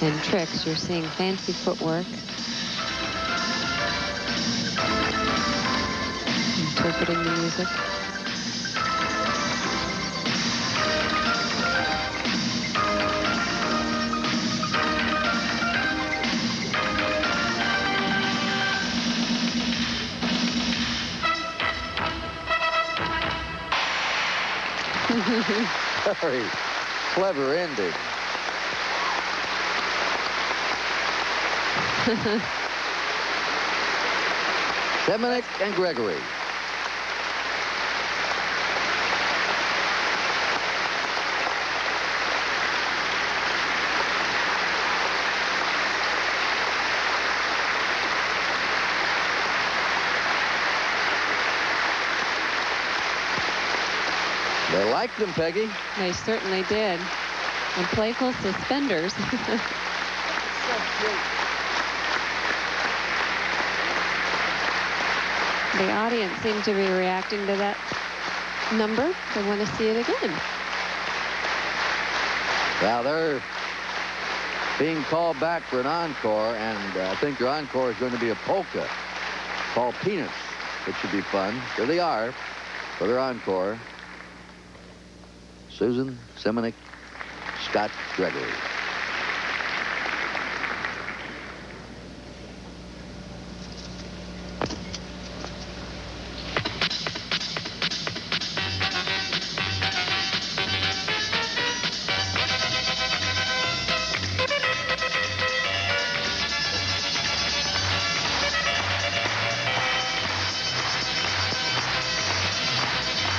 S5: and tricks. You're seeing fancy footwork. interpreting the music.
S4: Very clever ending. Semenuk and Gregory. They liked them, Peggy.
S5: They certainly did. And playful suspenders. The audience seemed to be reacting to that number. They want to see it again.
S4: Now they're being called back for an encore, and I think their encore is going to be a polka called Peanuts, which should be fun. Here they are for their encore. Susan, Semenuk, Scott, Gregory.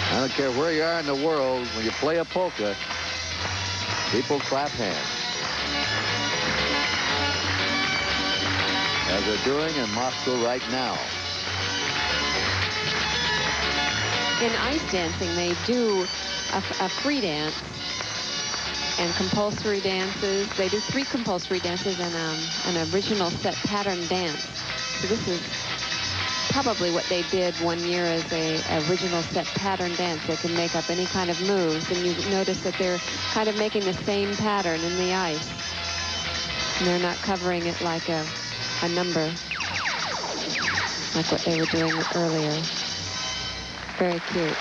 S4: I don't care where you are in the world, when you play a polka, people clap hands. As they're doing in Moscow right now.
S5: In ice dancing, they do a free dance and compulsory dances. They do 3 compulsory dances and an original set pattern dance. So this is probably what they did one year as a original set pattern dance. They can make up any kind of moves, and you notice that they're kind of making the same pattern in the ice. And they're not covering it like a number, like what they were doing earlier. Very cute.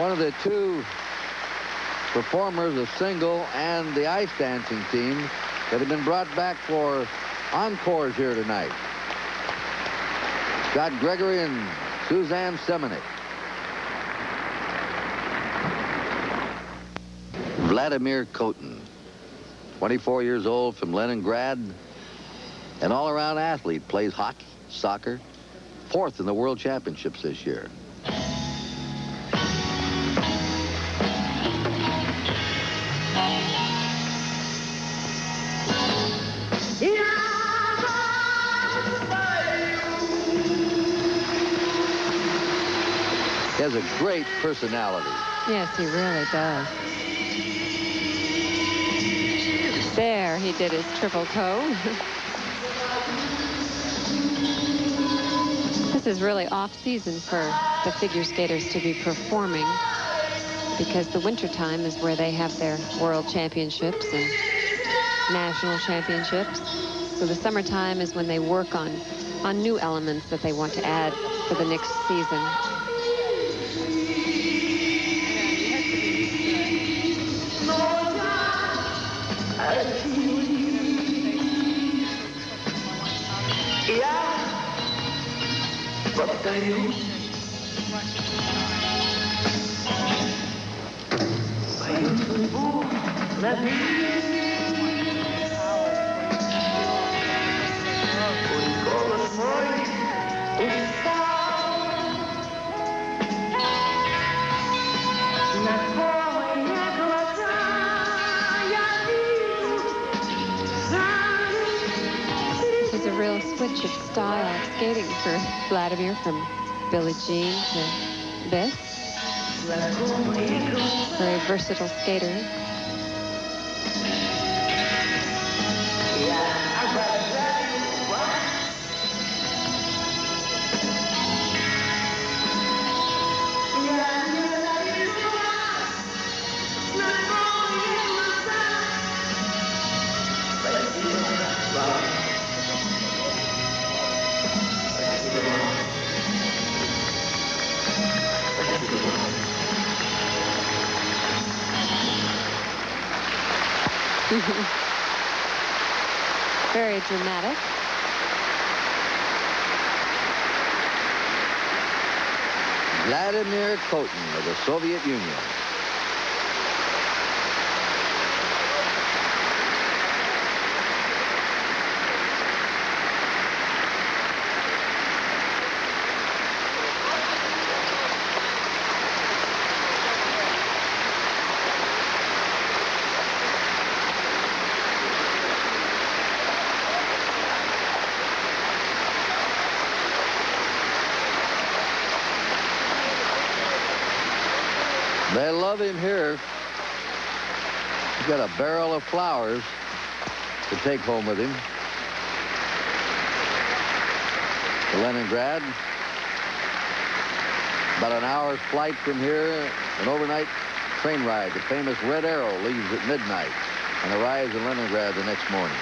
S4: One of the 2 performers, the single and the ice dancing team, that have been brought back for encores here tonight. Scott Gregory and Suzanne Semenuk. Vladimir Kotin, 24 years old, from Leningrad, an all-around athlete, plays hockey, soccer, 4th in the World Championships this year. He has a great personality.
S5: Yes, he really does. There, he did his triple toe. This is really off-season for the figure skaters to be performing, because the wintertime is where they have their world championships and national championships. So the summertime is when they work on new elements that they want to add for the next season. There's a real switch of style of skating for Vladimir, from Billie Jean to this. Very versatile skater. Very dramatic.
S4: Vladimir Kotin of the Soviet Union. They love him here. He's got a barrel of flowers to take home with him to Leningrad. About an hour's flight from here, an overnight train ride. The famous Red Arrow leaves at midnight and arrives in Leningrad the next morning.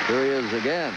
S4: Here he is again.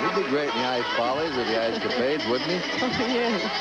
S4: He'd be great in the ice follies or the ice capades, wouldn't he?
S5: Oh, yeah.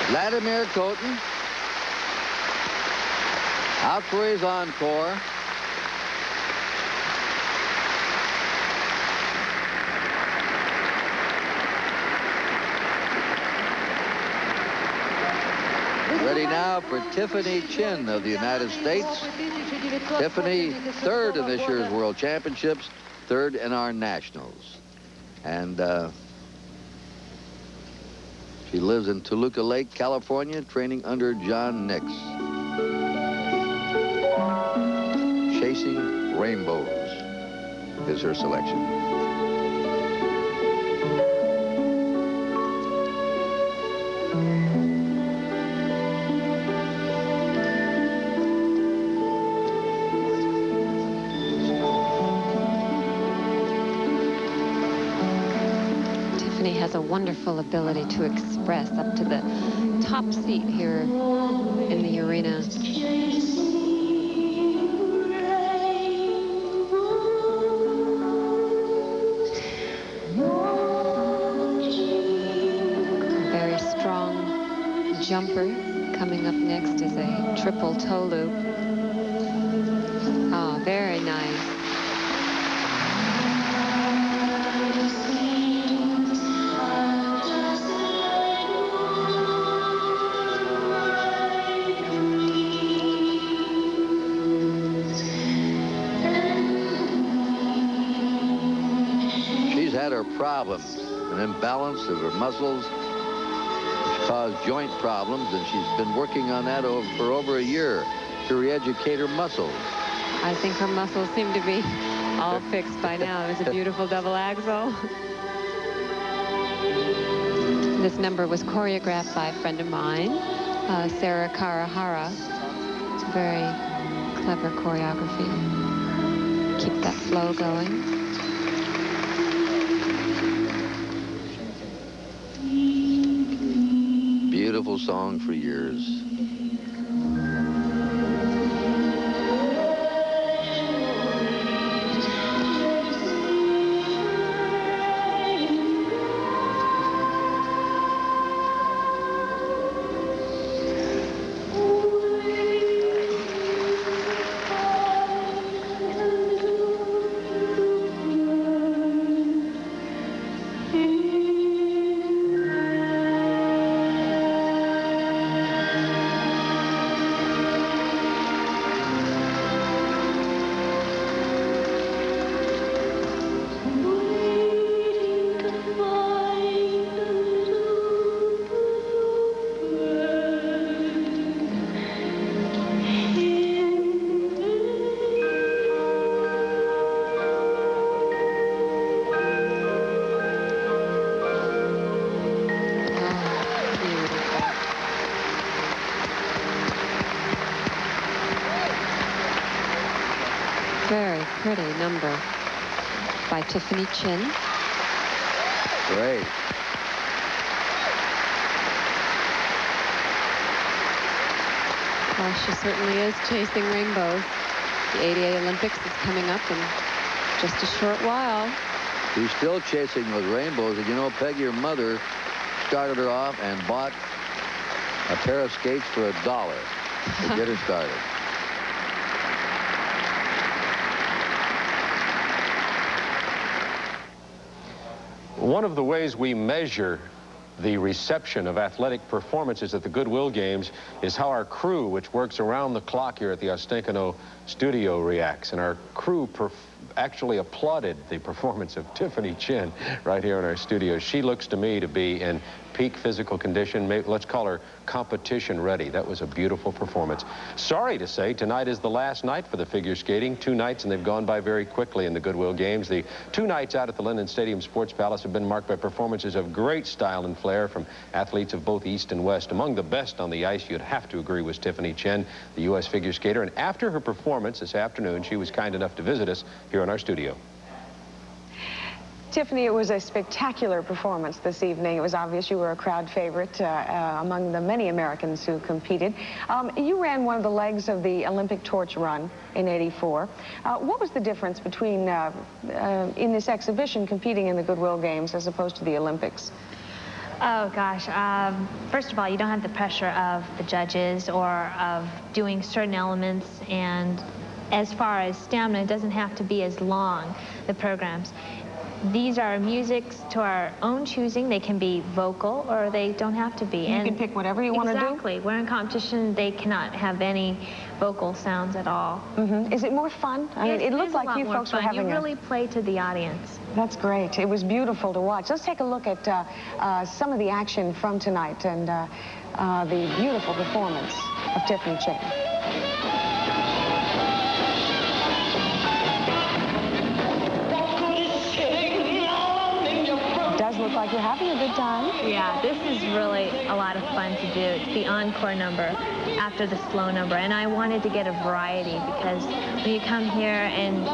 S4: Vladimir Kotin out for his encore. Ready now for Tiiffany Chin of the United States. Tiiffany, third in this year's World Championships, third in our nationals. And she lives in Toluca Lake, California, training under John Nix. Chasing Rainbows is her selection.
S5: Has a wonderful ability to express up to the top seat here in the arena. A very strong jumper. Coming up next is a triple toe loop. Oh, very nice.
S4: problem, an imbalance of her muscles, which caused joint problems, and she's been working on that for over a year to re-educate her muscles.
S5: I think her muscles seem to be all fixed by now. It was a beautiful double axel. This number was choreographed by a friend of mine, Sarah Karahara. It's very clever choreography. Keep that flow going.
S4: Beautiful song for years.
S5: Very pretty number by Tiiffany Chin.
S4: Great.
S5: Well, she certainly is chasing rainbows. The 88 Olympics is coming up in just a short while.
S4: She's still chasing those rainbows. And you know, Peggy, your mother started her off and bought a pair of skates for $1 to get her started.
S1: One of the ways we measure the reception of athletic performances at the Goodwill Games is how our crew, which works around the clock here at the Ostankino studio, reacts. And our crew actually applauded the performance of Tiiffany Chin right here in our studio. She looks to me to be in peak physical condition. Maybe, let's call her competition ready. That was a beautiful performance. Sorry to say, tonight is the last night for the figure skating. 2 nights, and they've gone by very quickly in the Goodwill Games. The 2 nights out at the Linden Stadium Sports Palace have been marked by performances of great style and flair from athletes of both East and West. Among the best on the ice, you'd have to agree, was Tiiffany Chin, the U.S. figure skater. And after her performance this afternoon, she was kind enough to visit us here in our studio.
S3: Tiiffany, it was a spectacular performance this evening. It was obvious you were a crowd favorite among the many Americans who competed. You ran one of the legs of the Olympic torch run in '84. What was the difference between, in this exhibition, competing in the Goodwill Games as opposed to the Olympics?
S13: Oh, gosh. First of all, you don't have the pressure of the judges or of doing certain elements. And as far as stamina, it doesn't have to be as long, the programs. These are musics to our own choosing. They can be vocal or they don't have to be.
S3: You can pick whatever you want to do?
S13: Exactly. We're in competition. They cannot have any vocal sounds at all.
S3: Mm-hmm. Is it more fun? I mean, it looked like you folks were having
S13: You really play to the audience.
S3: That's great. It was beautiful to watch. Let's take a look at some of the action from tonight and the beautiful performance of Tiiffany Chin. Look like you're having a good time.
S13: Yeah, this is really a lot of fun to do. It's the encore number after the slow number, and I wanted to get a variety because when you come here and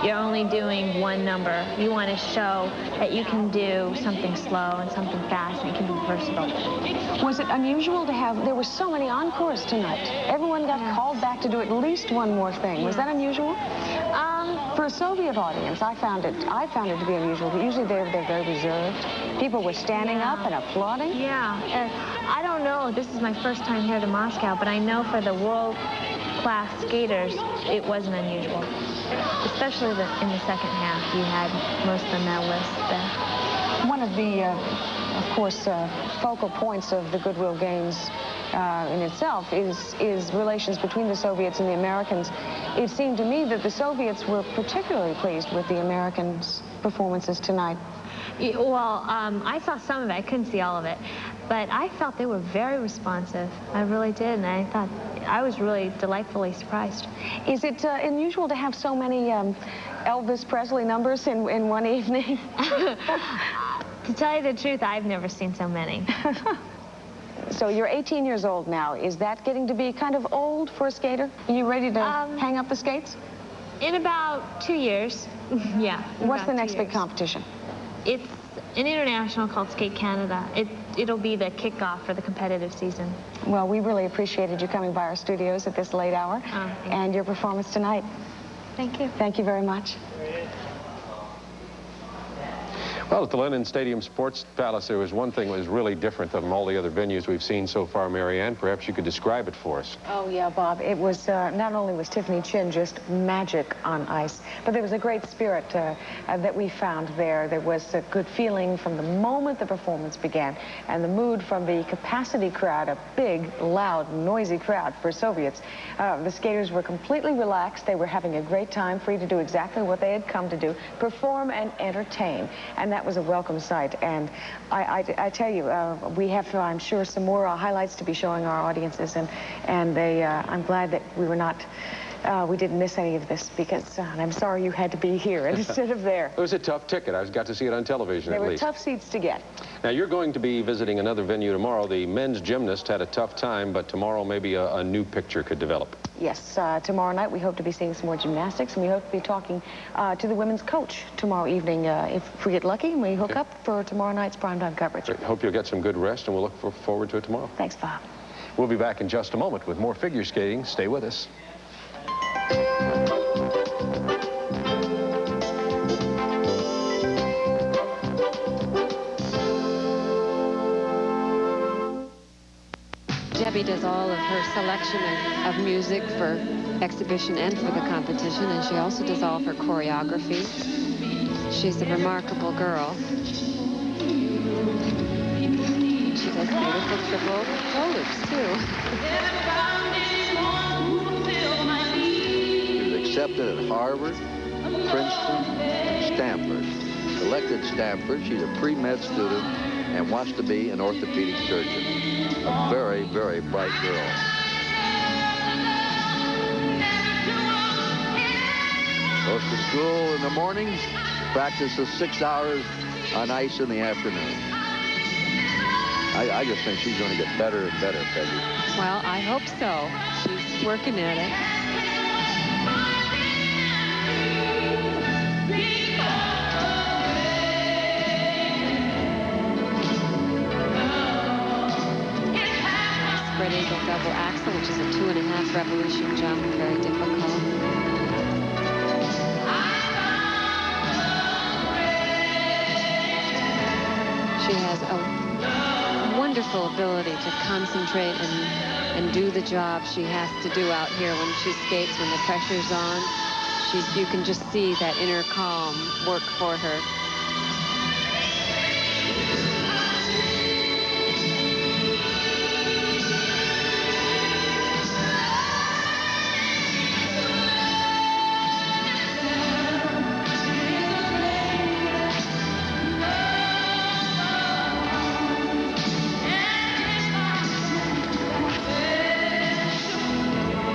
S13: you're only doing one number, you want to show that you can do something slow and something fast, and it can be versatile.
S3: Was it unusual to have, there were so many encores tonight. Everyone got called back to do at least one more thing. Was that unusual? For a Soviet audience, I found it to be unusual. Usually they're very reserved. People were standing up and applauding.
S13: Yeah, I don't know. This is my first time here to Moscow, but I know for the world-class skaters, it wasn't unusual. Especially in the second half, you had most of the medalists there.
S3: One of the, of course, focal points of the Goodwill Games in itself is relations between the Soviets and the Americans. It seemed to me that the Soviets were particularly pleased with the Americans' performances tonight.
S13: Well, I saw some of it. I couldn't see all of it. But I felt they were very responsive. I really did, and I thought I was really delightfully surprised.
S3: Is it unusual to have so many Elvis Presley numbers in one evening?
S13: To tell you the truth, I've never seen so many.
S3: So you're 18 years old now. Is that getting to be kind of old for a skater? Are you ready to hang up the skates?
S13: In about 2 years, yeah.
S3: What's the next big competition?
S13: It's an international called Skate Canada. It'll be the kickoff for the competitive season.
S3: Well, we really appreciated you coming by our studios at this late hour and your performance tonight.
S13: Thank you.
S3: Thank you very much.
S1: Well, at the Lenin Stadium Sports Palace, there was one thing that was really different from all the other venues we've seen so far, Marianne. Perhaps you could describe it for us.
S3: Oh, yeah, Bob. It was, not only was Tiiffany Chin just magic on ice, but there was a great spirit that we found there. There was a good feeling from the moment the performance began, and the mood from the capacity crowd, a big, loud, noisy crowd for Soviets. The skaters were completely relaxed. They were having a great time, free to do exactly what they had come to do, perform and entertain. And that was a welcome sight. And I tell you, we have, I'm sure, some more highlights to be showing our audiences. And I'm glad that we were not, we didn't miss any of this, because I'm sorry you had to be here instead of there.
S1: It was a tough ticket. I got to see it on television at least.
S3: They were tough seats to get.
S1: Now, you're going to be visiting another venue tomorrow. The men's gymnast had a tough time, but tomorrow maybe a new picture could develop.
S3: Yes, tomorrow night we hope to be seeing some more gymnastics, and we hope to be talking to the women's coach tomorrow evening if we get lucky and we hook up for tomorrow night's primetime coverage.
S1: Great. Hope you'll get some good rest, and we'll look forward to it tomorrow.
S3: Thanks, Bob.
S1: We'll be back in just a moment with more figure skating. Stay with us.
S5: Debi does all of her selection of music for exhibition and for the competition, and she also does all of her choreography. She's a remarkable girl. She does beautiful triple toe loops, too.
S4: She was accepted at Harvard, Princeton, and Stanford. Selected Stanford, she's a pre-med student and wants to be an orthopedic surgeon. A very, very bright girl. Goes to school in the mornings, practices 6 hours on ice in the afternoon. I just think she's going to get better and better, Peggy.
S5: Well, I hope so. She's working at it. Spread eagle double axel, which is a 2.5 revolution jump, very difficult. She has a wonderful ability to concentrate and do the job she has to do out here when she skates, when the pressure's on. You can just see that inner calm work for her.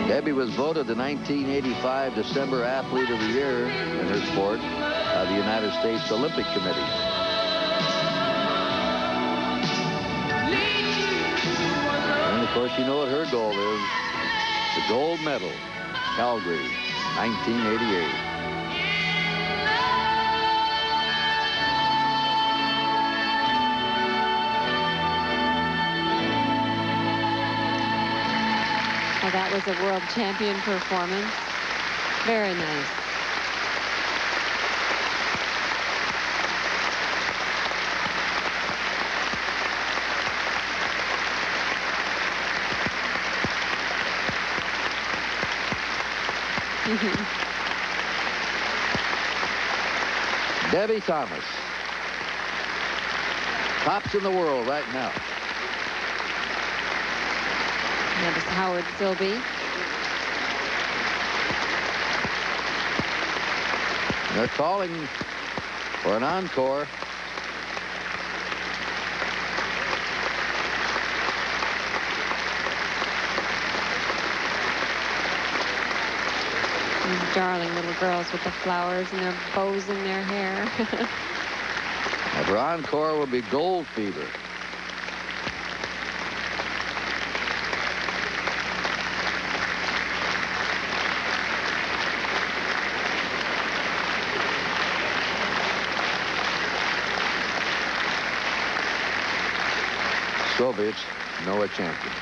S4: Debi was voted the 1985 December Athlete of the Year in her sport by the United States Olympic Committee. And of course, you know what her goal is. The gold medal, Calgary, 1988.
S5: Well, that was a world champion performance. Very nice.
S4: Debi Thomas, tops in the world right now.
S5: That is Howard Silby.
S4: They're calling for an encore.
S5: darling little girls with the flowers and their bows in their hair.
S4: And for encore will be Gold Fever. Soviets know a champion.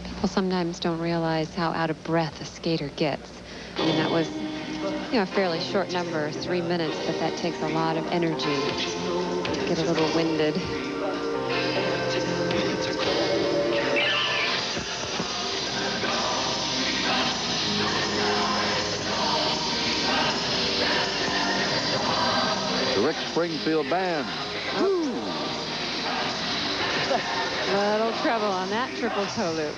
S5: People sometimes don't realize how out of breath a skater gets. I mean, that was, you know, a fairly short number, 3 minutes, but that takes a lot of energy to get a little winded.
S4: The Rick Springfield Band.
S5: Little trouble on that triple toe loop.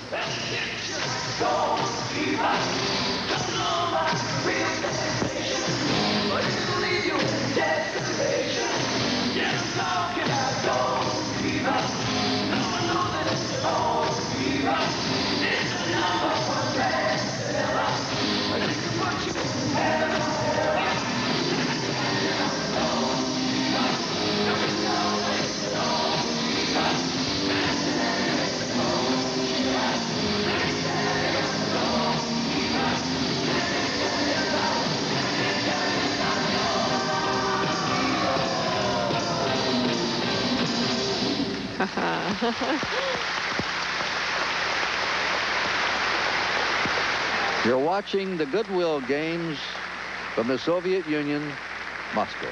S4: You're watching the Goodwill Games from the Soviet Union, Moscow.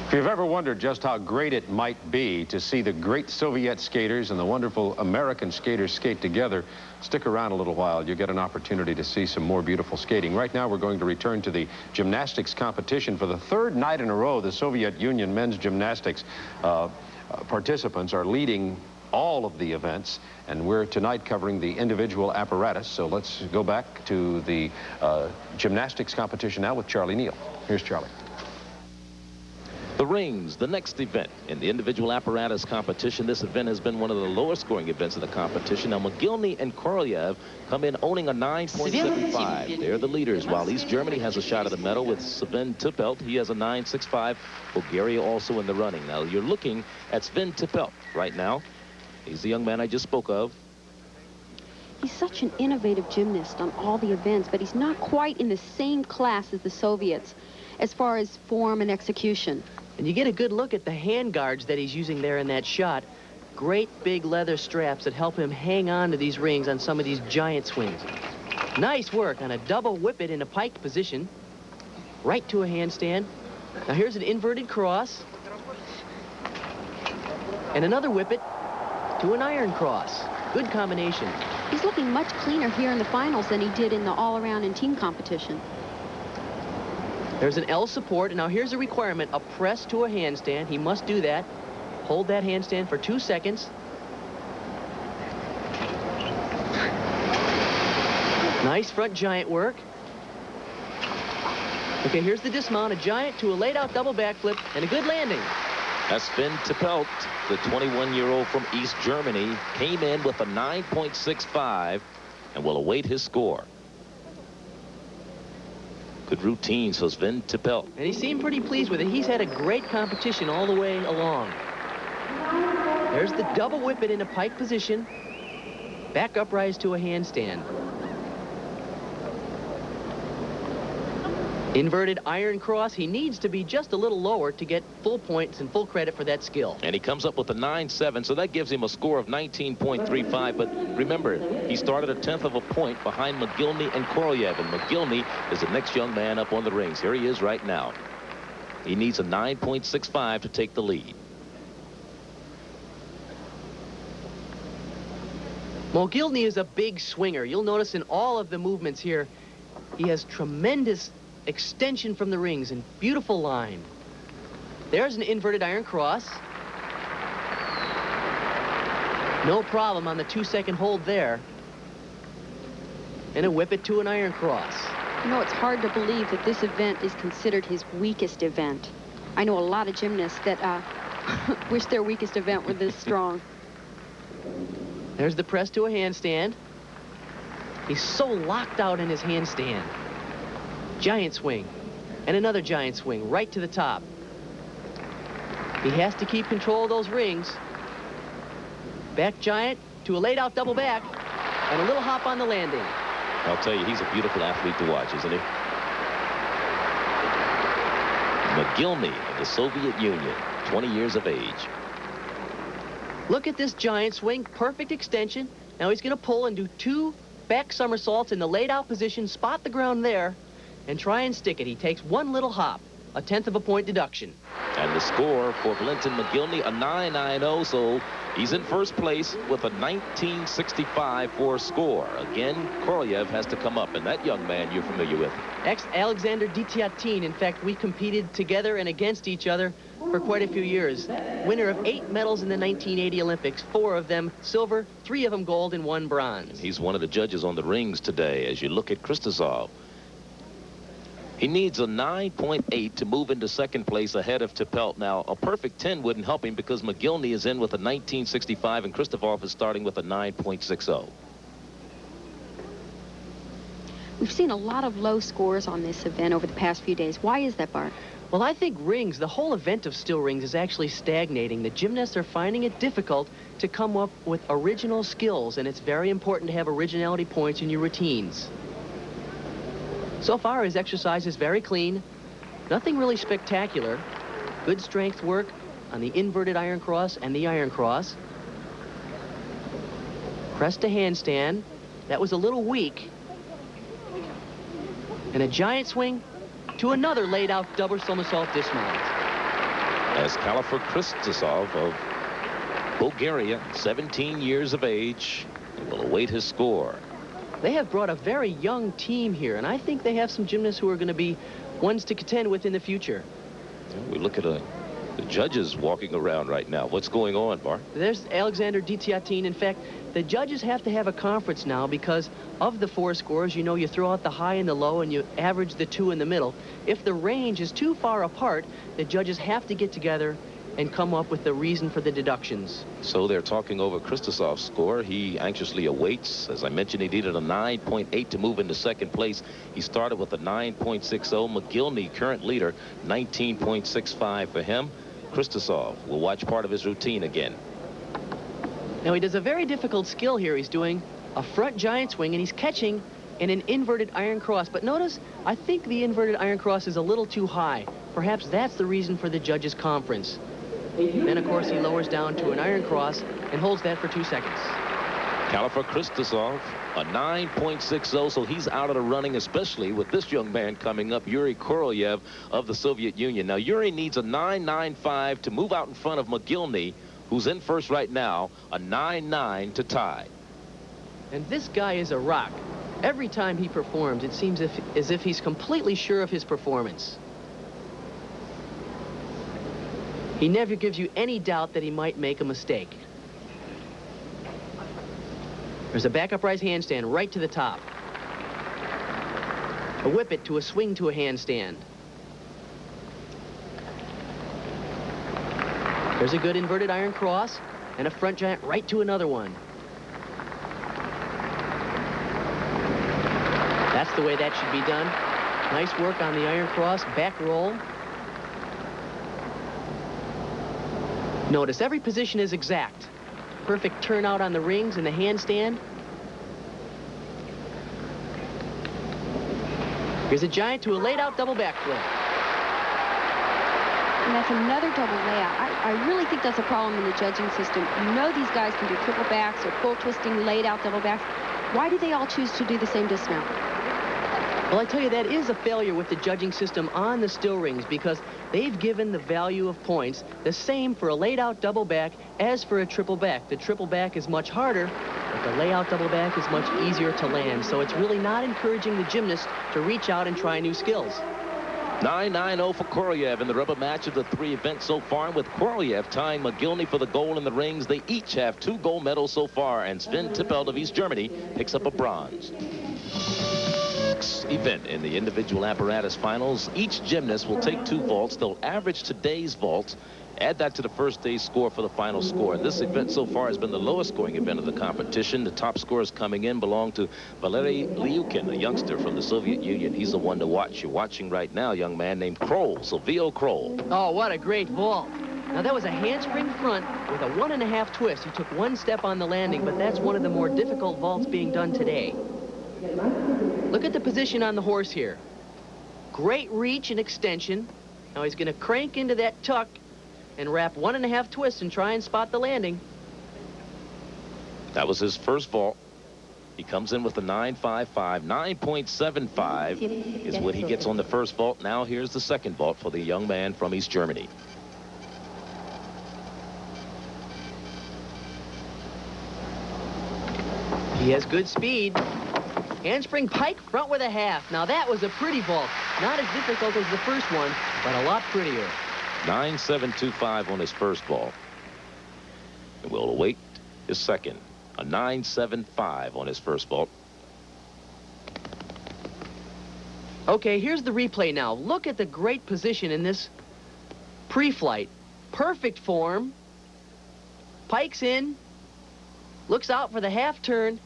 S1: If you've ever wondered just how great it might be to see the great Soviet skaters and the wonderful American skaters skate together, stick around a little while. You'll get an opportunity to see some more beautiful skating. Right now, we're going to return to the gymnastics competition. For the third night in a row, the Soviet Union men's gymnastics participants are leading all of the events, and we're tonight covering the individual apparatus. So let's go back to the gymnastics competition now with Charlie Neal. Here's Charlie.
S10: The rings, the next event in the individual apparatus competition. This event has been one of the lowest scoring events of the competition. Now, Mogilny and Korolev come in owning a 9.75. They're the leaders, while East Germany has a shot at the medal with Sven Tipplet. He has a 9.65. Bulgaria also in the running. Now, you're looking at Sven Tipplet right now. He's the young man I just spoke of.
S12: He's such an innovative gymnast on all the events, but he's not quite in the same class as the Soviets as far as form and execution.
S11: And you get a good look at the hand guards that he's using there in that shot. Great big leather straps that help him hang on to these rings on some of these giant swings. Nice work on a double whip it in a pike position. Right to a handstand. Now here's an inverted cross. And another whip it to an iron cross. Good combination.
S12: He's looking much cleaner here in the finals than he did in the all-around and team competition.
S11: There's an L support, and now here's a requirement, a press to a handstand. He must do that. Hold that handstand for 2 seconds. Nice front giant work. Okay, here's the dismount, a giant to a laid-out double backflip, and a good landing.
S10: As Sven Tipplet, the 21-year-old from East Germany, came in with a 9.65 and will await his score. Good routine, so Sven Tipplet.
S11: And he seemed pretty pleased with it. He's had a great competition all the way along. There's the double whip it in a pike position. Back uprise to a handstand. Inverted iron cross. He needs to be just a little lower to get full points and full credit for that skill.
S10: And he comes up with a 9.7, so that gives him a score of 19.35. But remember, he started a 1/10 of a point behind Mogilny and Korolev. And Mogilny is the next young man up on the rings. Here he is right now. He needs a 9.65 to take the lead.
S11: Mogilny is a big swinger. You'll notice in all of the movements here, he has tremendous extension from the rings and beautiful line. There's an inverted iron cross. No problem on the 2-second hold there. And a whip it to an iron cross.
S12: You know, it's hard to believe that this event is considered his weakest event. I know a lot of gymnasts that wish their weakest event were this strong.
S11: There's the press to a handstand. He's so locked out in his handstand. Giant swing. And another giant swing right to the top. He has to keep control of those rings. Back giant to a laid out double back. And a little hop on the landing.
S10: I'll tell you, he's a beautiful athlete to watch, isn't he? Mogilny of the Soviet Union, 20 years of age.
S11: Look at this giant swing, perfect extension. Now he's going to pull and do 2 back somersaults in the laid out position, spot the ground there, and try and stick it. He takes 1 little hop, a 1/10 of a point deduction.
S10: And the score for Valentin Mogilny, a 9.90, so he's in first place with a 19.65 score. Again, Korolev has to come up, and that young man you're familiar with.
S11: Ex-Alexander Tiiffany. In fact, we competed together and against each other for quite a few years. Winner of 8 medals in the 1980 Olympics, 4 of them silver, 3 of them gold, and 1 bronze.
S10: And he's one of the judges on the rings today. As you look at Khristozov, he needs a 9.8 to move into second place ahead of Tipplet. Now, a perfect 10 wouldn't help him because Mogilny is in with a 19.65 and Khristozov is starting with a 9.60.
S12: We've seen a lot of low scores on this event over the past few days. Why is that, Bart?
S11: Well, I think rings, the whole event of still rings is actually stagnating. The gymnasts are finding it difficult to come up with original skills, and it's very important to have originality points in your routines. So far, his exercise is very clean. Nothing really spectacular. Good strength work on the inverted iron cross and the iron cross. Press to handstand. That was a little weak. And a giant swing to another laid out double somersault dismount.
S10: As Kalofer Khristozov of Bulgaria, 17 years of age, will await his score.
S11: They have brought a very young team here, and I think they have some gymnasts who are going to be ones to contend with in the future.
S10: We look at the judges walking around right now. What's going on, Bart?
S11: There's Alexander Tiiffany. In fact, the judges have to have a conference now because of the 4 scores. You know, you throw out the high and the low, and you average the 2 in the middle. If the range is too far apart, the judges have to get together and come up with the reason for the deductions.
S10: So they're talking over Khristozov's score. He anxiously awaits. As I mentioned, he needed a 9.8 to move into second place. He started with a 9.60. Mogilny, current leader, 19.65 for him. Khristozov will watch part of his routine again.
S11: Now he does a very difficult skill here. He's doing a front giant swing, and he's catching in an inverted iron cross. But notice, I think the inverted iron cross is a little too high. Perhaps that's the reason for the judges' conference. Then, of course, he lowers down to an iron cross and holds that for 2 seconds.
S10: Kalofer Khristozov, a 9.60, so he's out of the running, especially with this young man coming up, Yuri Korolev of the Soviet Union. Now, Yuri needs a 9.95 to move out in front of Mogilny, who's in first right now, a 9.9 to tie.
S11: And this guy is a rock. Every time he performs, it seems as if he's completely sure of his performance. He never gives you any doubt that he might make a mistake. There's a back upright handstand right to the top. A whip it to a swing to a handstand. There's a good inverted iron cross and a front giant right to another one. That's the way that should be done. Nice work on the iron cross, back roll. Notice every position is exact. Perfect turnout on the rings and the handstand. Here's a giant to a laid out double backflip.
S12: And that's another double layout. I really think that's a problem in the judging system. You know these guys can do triple backs or full twisting laid out double backs. Why do they all choose to do the same dismount?
S11: Well, I tell you, that is a failure with the judging system on the still rings because they've given the value of points the same for a laid out double back as for a triple back. The triple back is much harder, but the layout double back is much easier to land. So it's really not encouraging the gymnast to reach out and try new skills.
S10: 9.90 for Korolev in the rubber match of the 3 events so far, with Korolev tying Mogilny for the gold in the rings. They each have 2 gold medals so far, and Sven Tipplet of East Germany picks up a bronze. Event in the individual apparatus finals. Each gymnast will take 2 vaults. They'll average today's vault Add that to the first day's score for the final score. This event so far has been the lowest scoring event of the competition. The top scores coming in belong to Valeri Liukin, a youngster from the Soviet Union. He's the one to watch. You're watching right now a young man named Kroll, Sylvio Kroll.
S11: Oh, what a great vault. Now, that was a handspring front with a 1.5 twist. He took one step on the landing, but that's one of the more difficult vaults being done today. Look at the position on the horse here. Great reach and extension. Now he's going to crank into that tuck and wrap 1.5 twists and try and spot the landing.
S10: That was his first vault. He comes in with a 9.55. 9.75 is what he gets on the first vault. Now here's the second vault for the young man from East Germany.
S11: He has good speed. Handspring pike front with a half. Now that was a pretty vault. Not as difficult as the first one, but a lot prettier.
S10: 9.725 on his first vault. And we'll await his second. A 9.75 on his first vault.
S11: Okay, here's the replay now. Look at the great position in this pre-flight. Perfect form. Pike's in. Looks out for the half turn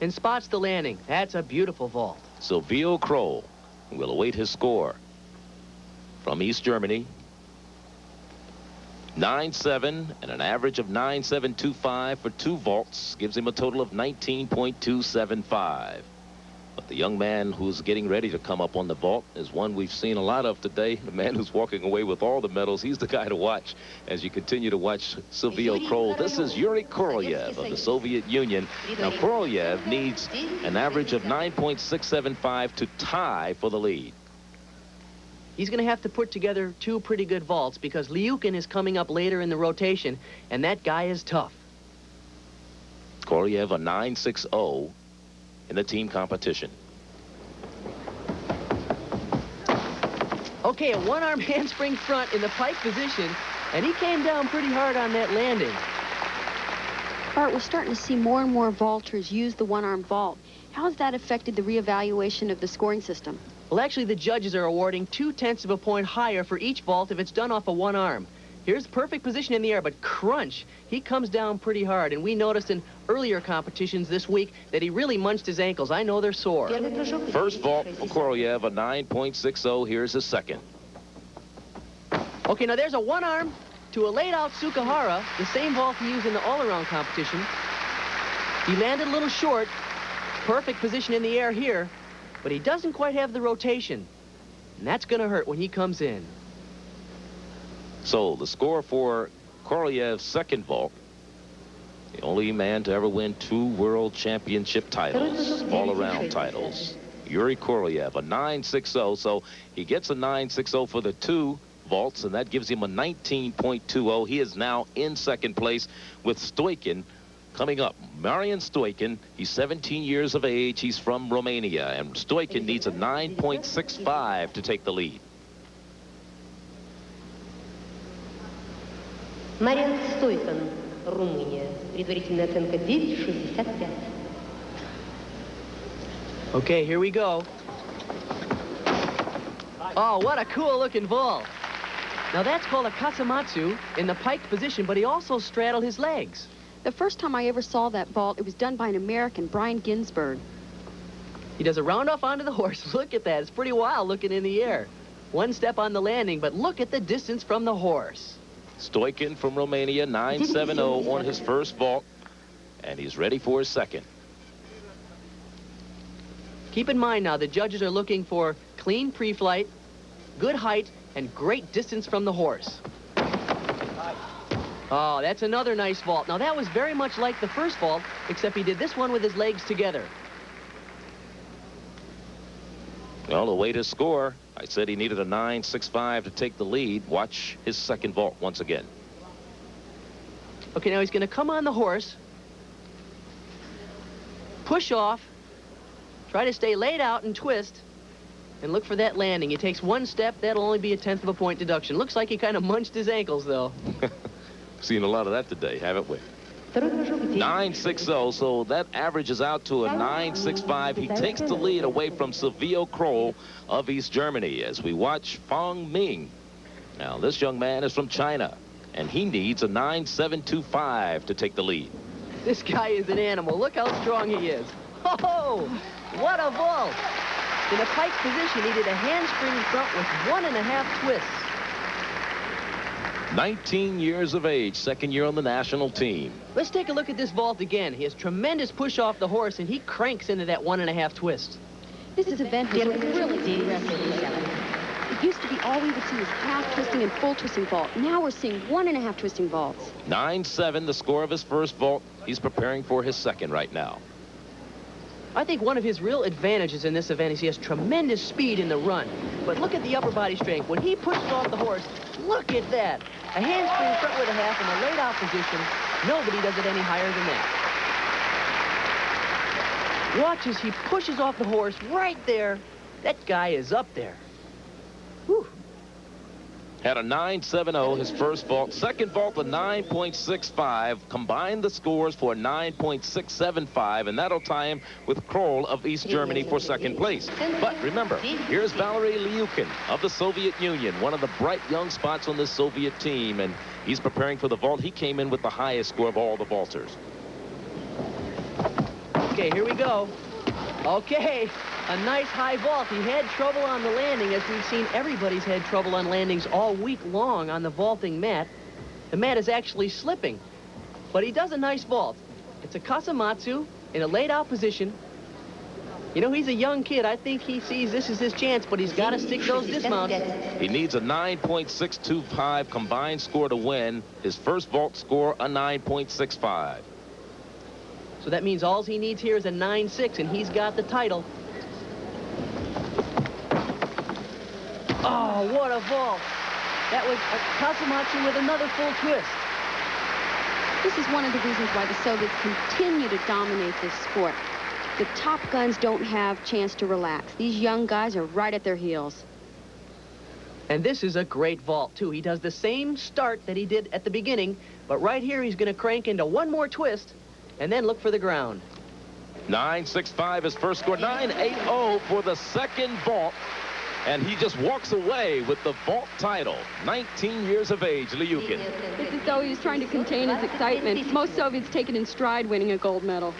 S11: and spots the landing. That's a beautiful vault.
S10: Sylvio Kroll will await his score from East Germany. 9.7 and an average of 9.725 for 2 vaults gives him a total of 19.275. But the young man who's getting ready to come up on the vault is one we've seen a lot of today. The man who's walking away with all the medals. He's the guy to watch as you continue to watch Sylvio Kroll. This is Yuri Korolev of the Soviet Union. Now, Korolev needs an average of 9.675 to tie for the lead.
S11: He's going to have to put together 2 pretty good vaults because Liukin is coming up later in the rotation, and that guy is tough.
S10: Korolev a 9.60 in the team competition.
S11: Okay, a 1-arm handspring front in the pike position, and he came down pretty hard on that landing.
S12: Art, we're starting to see more and more vaulters use the 1-arm vault. How has that affected the reevaluation of the scoring system?
S11: Well, actually, the judges are awarding 0.2 of a point higher for each vault if it's done off a 1 arm. Here's perfect position in the air, but crunch. He comes down pretty hard, and we noticed in earlier competitions this week that he really munched his ankles. I know they're sore.
S10: First vault for Korolev, a 9.60. Here's his second.
S11: Okay, now there's a 1 arm to a laid-out Sukahara, the same vault he used in the all-around competition. He landed a little short. Perfect position in the air here, but he doesn't quite have the rotation, and that's going to hurt when he comes in.
S10: So the score for Korolev's second vault, the only man to ever win 2 world championship titles, all-around titles, Yuri Korolev, a 9.60. So he gets a 9.60 for the 2 vaults, and that gives him a 19.20. He is now in second place with Stoican coming up. Marian Stoican, he's 17 years of age. He's from Romania, and Stoican needs a 9.65 to take the lead.
S14: Marian Stoican, Romania. Предварительная оценка 9.65.
S11: Okay, here we go. Oh, what a cool-looking vault. Now, that's called a Kasamatsu in the pike position, but he also straddled his legs.
S12: The first time I ever saw that vault, it was done by an American, Brian Ginsberg.
S11: He does a round-off onto the horse. Look at that. It's pretty wild looking in the air. 1 step on the landing, but look at the distance from the horse.
S10: Stoican from Romania, 9.70 on his first vault, and he's ready for his second.
S11: Keep in mind now, the judges are looking for clean pre-flight, good height, and great distance from the horse. Oh, that's another nice vault. Now, that was very much like the first vault, except he did this one with his legs together.
S10: Well, to wait his score, I said he needed a 9.65 to take the lead. Watch his second vault once again.
S11: Okay, now he's going to come on the horse, push off, try to stay laid out and twist, and look for that landing. He takes 1 step. That'll only be a 1/10 of a point deduction. Looks like he kind of munched his ankles, though.
S10: Seen a lot of that today, haven't we? 9.60, so that averages out to a 9.65. He takes the lead away from Sylvio Kroll of East Germany as we watch Fang Min. Now, this young man is from China. and he needs a 9.725 to take the lead.
S11: This guy is an animal. Look how strong he is. Oh, what a vault. In a pike position, he did a handspring front with 1.5 twists.
S10: 19 years of age, second year on the national team.
S11: Let's take a look at this vault again. He has tremendous push off the horse, and he cranks into that 1.5 twist.
S12: This event has really progressive. It used to be all we would see was half twisting and full twisting vault. Now we're seeing 1.5 twisting vaults.
S10: 9.7, the score of his first vault. He's preparing for his second right now.
S11: I think one of his real advantages in this event is he has tremendous speed in the run. But look at the upper body strength. When he pushes off the horse, look at that. A handspring front with a half in a laid out position. Nobody does it any higher than that. Watch as he pushes off the horse right there. That guy is up there. Whew.
S10: Had a 9.70 his first vault. Second vault, a 9.65. Combined the scores for a 9.675, and that'll tie him with Kroll of East Germany for second place. But remember, here's Valeri Liukin of the Soviet Union, one of the bright young spots on this Soviet team, and he's preparing for the vault. He came in with the highest score of all the vaulters.
S11: Okay, here we go. Okay, a nice high vault. He had trouble on the landing, as we've seen everybody's had trouble on landings all week long on the vaulting mat. The mat is actually slipping, but he does a nice vault. It's a Kasamatsu in a laid out position. You know, he's a young kid. I think he sees this as his chance, but he's got to stick those dismounts.
S10: He needs a 9.625 combined score to win. His first vault score, a 9.65.
S11: So that means all he needs here is a 9.6, and he's got the title. Oh, what a vault. That was a Kasamatsu with another full twist.
S12: This is one of the reasons why the Soviets continue to dominate this sport. The top guns don't have a chance to relax. These young guys are right at their heels.
S11: And this is a great vault, too. He does the same start that he did at the beginning, but right here he's going to crank into one more twist and then look for the ground.
S10: 9.65 his first score, 9.80 for the second vault. And he just walks away with the vault title. 19 years of age, Liukin.
S12: It's as though he was trying to contain his excitement. Most Soviets take it in stride winning a gold medal.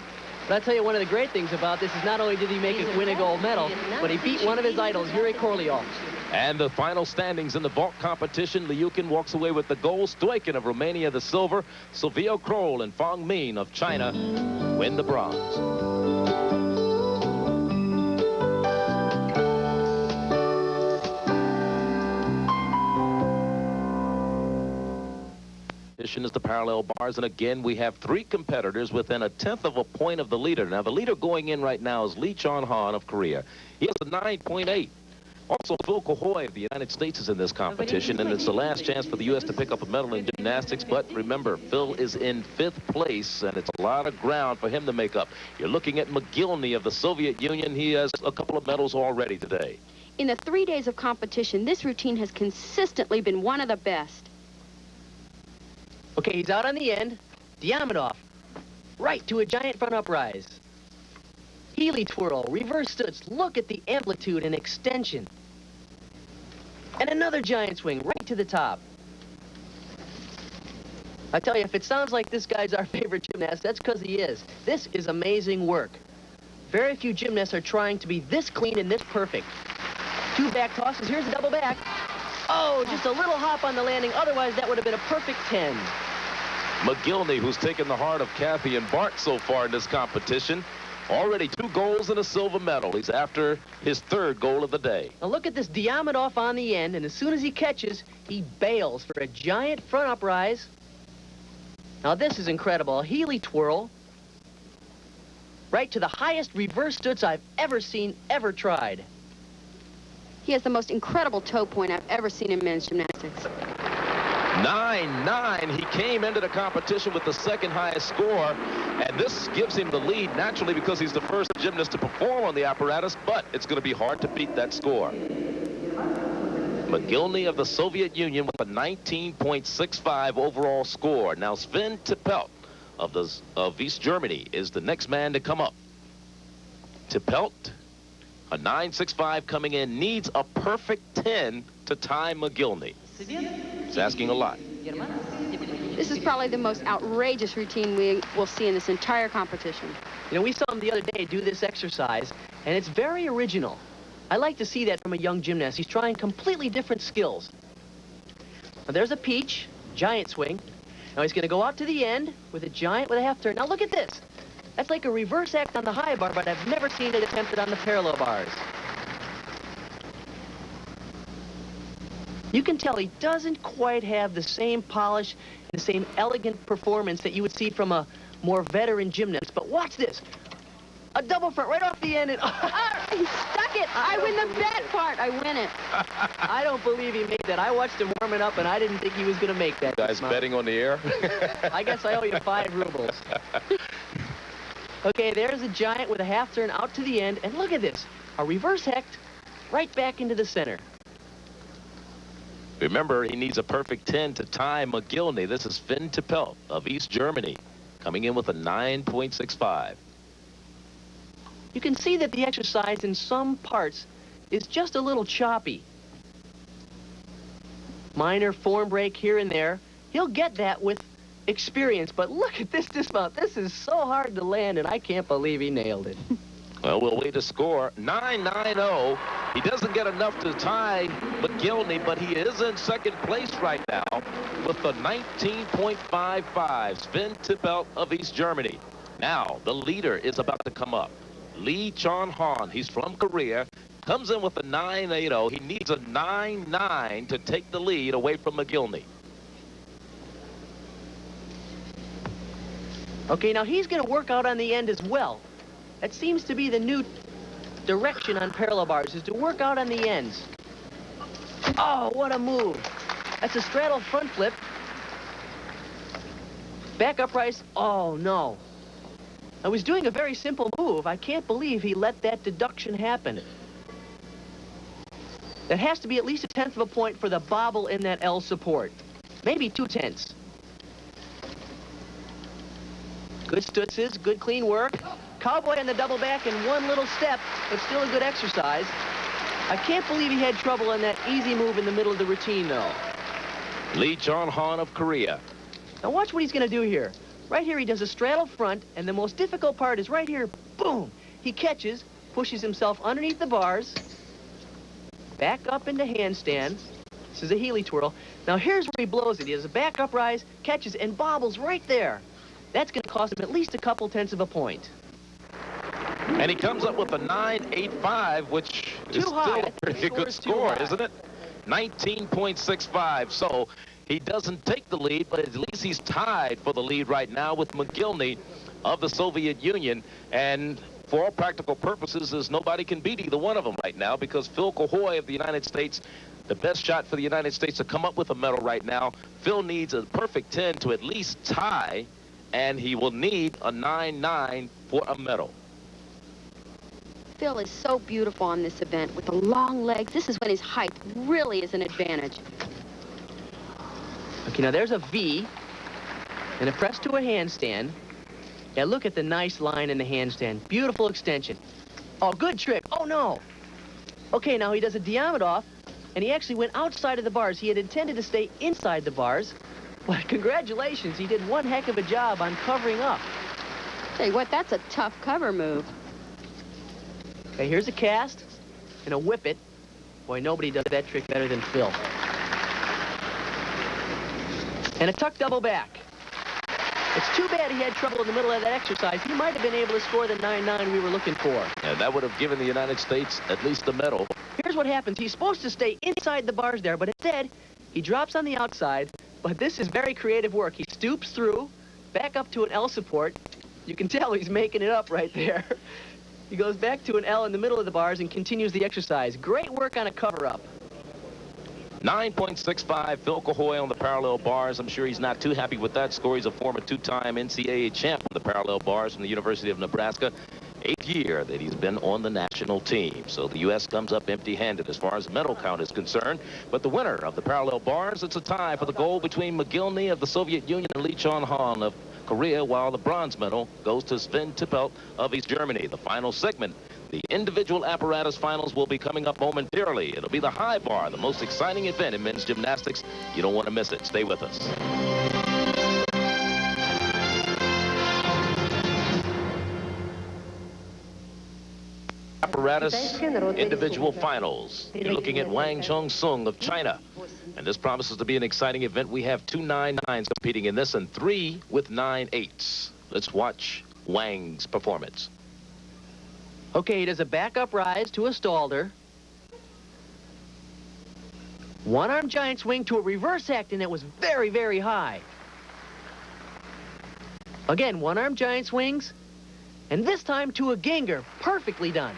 S11: But I'll tell you, one of the great things about this is not only did he make it win a gold medal, but he beat one of his idols, Yuri Korolev.
S10: And the final standings in the vault competition, Liukin walks away with the gold. Stoican of Romania, the silver. Sylvio Kroll and Fang Min of China win the bronze. Is the parallel bars, and again we have three competitors within 1/10 of a point of the leader. Now the leader going in right now is Lee Chon-han of Korea. He has a 9.8. Also, Phil Cahoy of the United States is in this competition, and it's the last chance for the U.S. to pick up a medal in gymnastics. But remember, Phil is in 5th place, and it's a lot of ground for him to make up. You're looking at Mogilny of the Soviet Union. He has a couple of medals already today.
S12: In the 3 days of competition, this routine has consistently been one of the best.
S11: Okay, he's out on the end. Diamondov, right to a giant front uprise. Healy twirl, reverse stutz. Look at the amplitude and extension. And another giant swing right to the top. I tell you, if it sounds like this guy's our favorite gymnast, that's because he is. This is amazing work. Very few gymnasts are trying to be this clean and this perfect. 2 back tosses. Here's a double back. Oh, just a little hop on the landing. Otherwise, that would have been a perfect 10.
S10: Mogilny, who's taken the heart of Kathy and Bart so far in this competition. Already 2 golds and a silver medal. He's after his 3rd goal of the day.
S11: Now look at this Diamondov on the end, and as soon as he catches, he bails for a giant front uprise. Now this is incredible. A Healy twirl. Right to the highest reverse stutz I've ever seen, ever tried.
S12: He has the most incredible toe point I've ever seen in men's gymnastics.
S10: 9.9. He came into the competition with the 2nd highest score, and this gives him the lead naturally because he's the first gymnast to perform on the apparatus, but it's going to be hard to beat that score. Mogilny of the Soviet Union with a 19.65 overall score. Now Sven Tipplet of East Germany is the next man to come up. Tipplet, a 9.65 coming in, needs a perfect 10 to tie Mogilny. It's asking a lot.
S12: This is probably the most outrageous routine we will see in this entire competition.
S11: You know, we saw him the other day do this exercise, and it's very original. I like to see that from a young gymnast. He's trying completely different skills. Now, there's a peach, giant swing. Now he's going to go out to the end with a giant with a half turn. Now look at this. That's like a reverse act on the high bar, but I've never seen it attempted on the parallel bars. You can tell he doesn't quite have the same polish, the same elegant performance that you would see from a more veteran gymnast. But watch this. A double front right off the end. And
S12: He stuck it. I win the bet part. I win it.
S11: I don't believe he made that. I watched him warming up, and I didn't think he was going to make that.
S10: Guys betting on the air?
S11: I guess I owe you 5 rubles. Okay, there's a giant with a half turn out to the end. And look at this. A reverse hecht right back into the center.
S10: Remember, he needs a perfect 10 to tie Mogilny. This is Sven Tipplet of East Germany, coming in with a 9.65.
S11: You can see that the exercise in some parts is just a little choppy. Minor form break here and there. He'll get that with experience, but look at this dismount. This is so hard to land, and I can't believe he nailed it.
S10: Well, we'll wait to score. 9.90. He doesn't get enough to tie Mogilny, but he is in second place right now with the 19.55. Sven Tipplet of East Germany. Now, the leader is about to come up. Lee Chon-han, he's from Korea, comes in with a 9.80. He needs a 9.9 to take the lead away from Mogilny.
S11: Okay, now he's going to work out on the end as well. That seems to be the new direction on parallel bars, is to work out on the ends. Oh, what a move. That's a straddle front flip. Back upright. Oh, no. I was doing a very simple move. I can't believe he let that deduction happen. That has to be at least a 1/10 of a point for the bobble in that L support. Maybe 2/10. Good stutzes, good clean work. Cowboy on the double back in one little step, but still a good exercise. I can't believe he had trouble on that easy move in the middle of the routine, though.
S10: Lee Chon-han of Korea.
S11: Now watch what he's going to do here. Right here, he does a straddle front, and the most difficult part is right here. Boom! He catches, pushes himself underneath the bars, back up into handstand. This is a Healy twirl. Now here's where he blows it. He has a back up rise, catches, and bobbles right there. That's going to cost him at least a couple 10ths of a point.
S10: And he comes up with a 9.85, which is still a pretty good score, isn't it? 19.65. So he doesn't take the lead, but at least he's tied for the lead right now with Mogilny of the Soviet Union. And for all practical purposes, nobody can beat either one of them right now, because Phil Cahoy of the United States, the best shot for the United States to come up with a medal right now. Phil needs a perfect 10 to at least tie, and he will need a 9.9 for a medal.
S12: Phil is so beautiful on this event with the long legs. This is when his height really is an advantage.
S11: Okay, now there's a V and a press to a handstand. Yeah, look at the nice line in the handstand. Beautiful extension. Oh, good trick. Oh, no. Okay, now he does a Diamondov, and he actually went outside of the bars. He had intended to stay inside the bars, but congratulations, he did one heck of a job on covering up.
S12: Tell you what, that's a tough cover move.
S11: Okay, here's a cast and a whip it. Boy, nobody does that trick better than Phil. And a tuck double back. It's too bad he had trouble in the middle of that exercise. He might have been able to score the 9.9 we were looking for.
S10: And that would have given the United States at least a medal.
S11: Here's what happens. He's supposed to stay inside the bars there, but instead, he drops on the outside. But this is very creative work. He stoops through, back up to an L support. You can tell he's making it up right there. He goes back to an L in the middle of the bars and continues the exercise. Great work on a cover-up.
S10: 9.65, Phil Cahoy on the parallel bars. I'm sure he's not too happy with that score. He's a former 2-time NCAA champ on the parallel bars from the University of Nebraska. 8th year that he's been on the national team. So the U.S. comes up empty-handed as far as the medal count is concerned. But the winner of the parallel bars, it's a tie for the gold between Mogilny of the Soviet Union and Lee Chon-han of Korea, while the bronze medal goes to Sven Tipplet of East Germany. The final segment, The individual apparatus finals will be coming up momentarily. It'll be the high bar, the most exciting event in men's gymnastics. You don't want to miss it. Stay with us. Apparatus individual finals. You're looking at Wang Chong-sung of China. And this promises to be an exciting event. We have 2 9-9s competing in this and 3 with 9-8s. Let's watch Wang's performance.
S11: Okay, he does a back-up rise to a stalder. One-arm giant swing to a reverse act, and that was very, very high. Again, one-arm giant swings, and this time to a Genrikh. Perfectly done.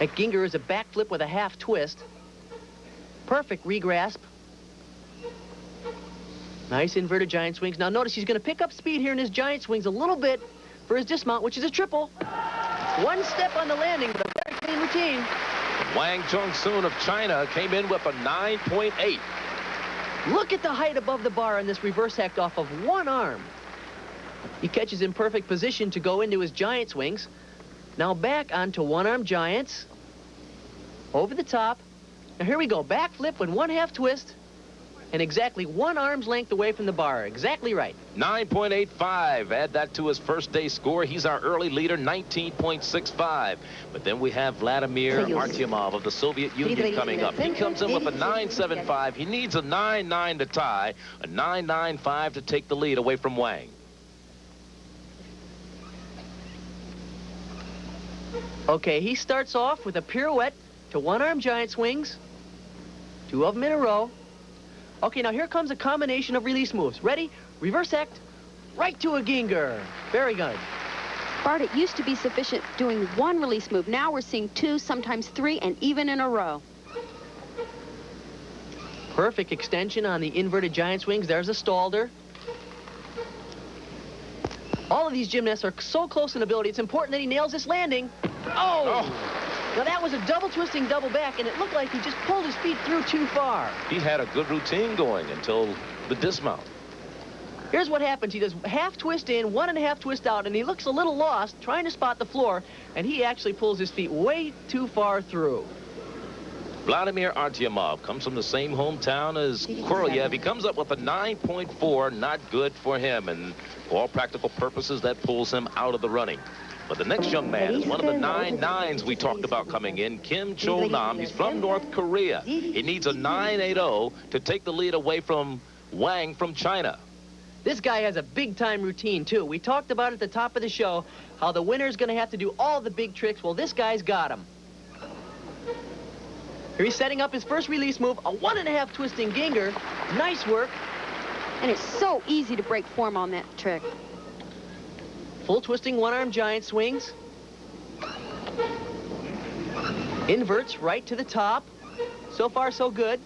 S11: That Genrikh is a backflip with a half twist. Perfect regrasp. Nice inverted giant swings. Now notice he's going to pick up speed here in his giant swings a little bit for his dismount, which is a triple. One step on the landing, but a very clean routine.
S10: Wang Chong-sung of China came in with a 9.8.
S11: Look at the height above the bar on this reverse act off of one arm. He catches in perfect position to go into his giant swings. Now back onto one-arm giants. Over the top. Now here we go. Back flip with one half twist. And exactly 1 arm's length away from the bar. Exactly right.
S10: 9.85. Add that to his first day score. He's our early leader, 19.65. But then we have Vladimir Artyomov of the Soviet Union coming up. He comes in with a 9.75. He needs a 9.9 to tie, a 9.95 to take the lead away from Wang.
S11: Okay, he starts off with a pirouette to one-arm giant swings. 2 of them in a row. Okay, now here comes a combination of release moves. Ready? Reverse act, right to a Genrikh. Very good.
S12: Bart, it used to be sufficient doing 1 release move. Now we're seeing 2, sometimes 3, and even in a row.
S11: Perfect extension on the inverted giant swings. There's a stalder. All of these gymnasts are so close in ability. It's important that he nails this landing. Oh! Now that was a double twisting double back, and it looked like he just pulled his feet through too far.
S10: He had a good routine going until the dismount.
S11: Here's what happens. He does half twist in, 1.5 twist out, and he looks a little lost trying to spot the floor, and he actually pulls his feet way too far through.
S10: Vladimir Artyomov comes from the same hometown as Korolev. He comes up with a 9.4, not good for him, and for all practical purposes, that pulls him out of the running. But the next young man is one of the 9.9s we talked about coming in, Kim Chol-nam. He's from North Korea. He needs a 9.80 to take the lead away from Wang from China.
S11: This guy has a big-time routine, too. We talked about at the top of the show how the winner's going to have to do all the big tricks. Well, this guy's got them. Here he's setting up his first release move, a 1.5 twisting Genrikh. Nice work.
S12: And it's so easy to break form on that trick.
S11: Full twisting one-arm giant swings. Inverts right to the top. So far, so good.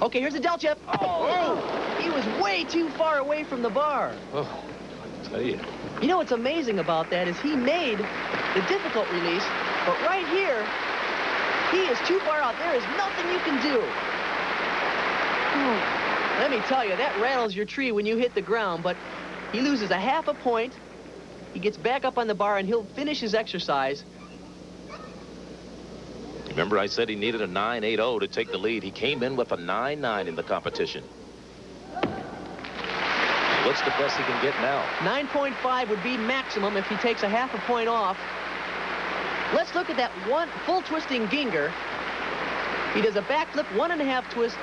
S11: Okay, here's the del chip. Oh! He was way too far away from the bar.
S10: Oh, I tell you.
S11: You know what's amazing about that is he made the difficult release, but right here, he is too far out. There is nothing you can do. Let me tell you, that rattles your tree when you hit the ground, but he loses a 0.5 point. He gets back up on the bar, and he'll finish his exercise.
S10: Remember I said he needed a 9.80 to take the lead. He came in with a 9.9 in the competition. What's the best he can get now?
S11: 9.5 would be maximum if he takes a 0.5 point off. Let's look at that one full twisting Genrikh. He does a backflip, 1.5 twist,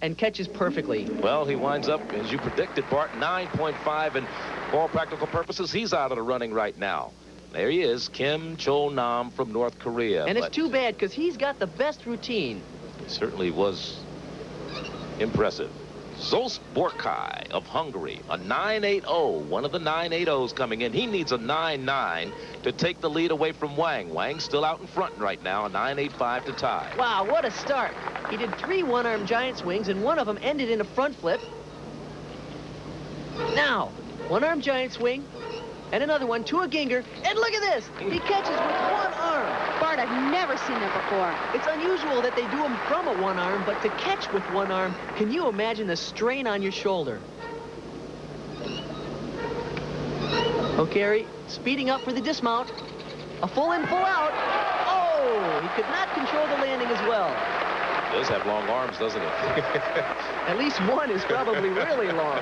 S11: and catches perfectly.
S10: Well, he winds up, as you predicted, Bart, 9.5, and for all practical purposes, he's out of the running right now. There he is, Kim Chol-nam from North Korea.
S11: And it's too bad, because he's got the best routine.
S10: He certainly was impressive. Zos Borkai of Hungary, a 9.80, one of the 9.80s coming in. He needs a 9.9 to take the lead away from Wang. Wang's still out in front right now, a 9.85 to tie.
S11: Wow, what a start. He did 3 one-arm giant swings, and one of them ended in a front flip. Now, one-arm giant swing, and another one to a Genrikh, and look at this! He catches with one arm.
S12: Bart, I've never seen that before.
S11: It's unusual that they do them from a one arm, but to catch with one arm, can you imagine the strain on your shoulder? Okay, speeding up for the dismount. A full in, full out. Oh, he could not control the landing as well.
S10: Does have long arms, doesn't it?
S11: At least one is probably really long.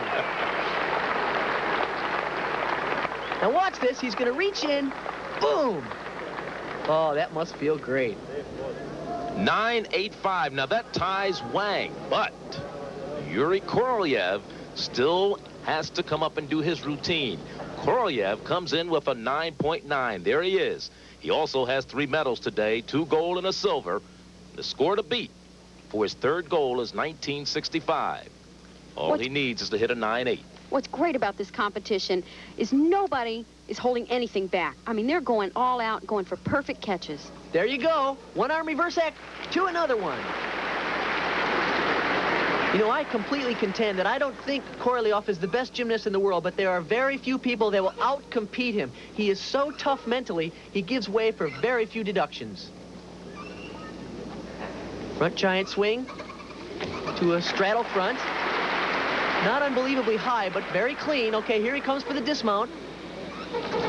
S11: Now watch this. He's going to reach in. Boom. Oh, that must feel great.
S10: 9.85. Now that ties Wang, but Yuri Korolev still has to come up and do his routine. Korolev comes in with a 9.9. There he is. He also has 3 medals today, 2 gold and a silver. The score to beat for his 3rd goal is 1965. All he needs is to hit a 9.8.
S12: What's great about this competition is nobody is holding anything back. I mean, they're going all out, going for perfect catches.
S11: There you go. One arm reverse X to another one. You know, I completely contend that I don't think Korolev is the best gymnast in the world, but there are very few people that will outcompete him. He is so tough mentally, he gives way for very few deductions. Front giant swing to a straddle front. Not unbelievably high, but very clean. Okay, here he comes for the dismount.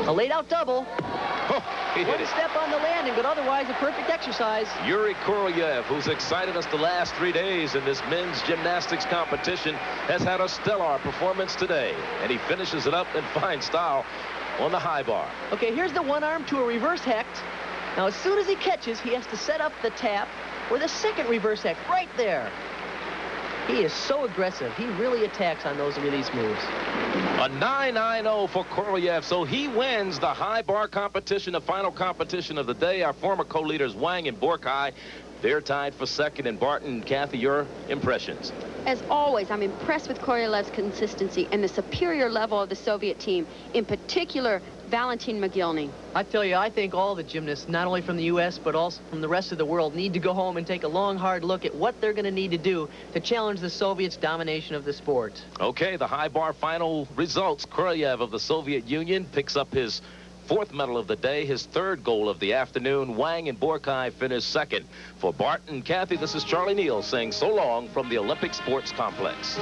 S11: A laid out double. One step on the landing, but otherwise a perfect exercise.
S10: Yuri Korolev, who's excited us the last 3 days in this men's gymnastics competition, has had a stellar performance today. And he finishes it up in fine style on the high bar.
S11: Okay, here's the one arm to a reverse hecht. Now, as soon as he catches, he has to set up the tap with a second reverse hecht right there. He is so aggressive. He really attacks on those release moves.
S10: A 9.90 for Korolev, so he wins the high bar competition, the final competition of the day. Our former co-leaders Wang and Borkai, they're tied for 2nd. And Barton and Kathy, your impressions?
S12: As always, I'm impressed with Korolev's consistency and the superior level of the Soviet team, in particular, Valentin Mogilny.
S11: I tell you, I think all the gymnasts, not only from the U.S., but also from the rest of the world, need to go home and take a long, hard look at what they're going to need to do to challenge the Soviets' domination of the sport.
S10: Okay, the high bar final results. Korolev of the Soviet Union picks up his 4th medal of the day, his 3rd goal of the afternoon. Wang and Borkai finish 2nd. For Bart and Kathy, this is Charlie Neal saying so long from the Olympic Sports Complex.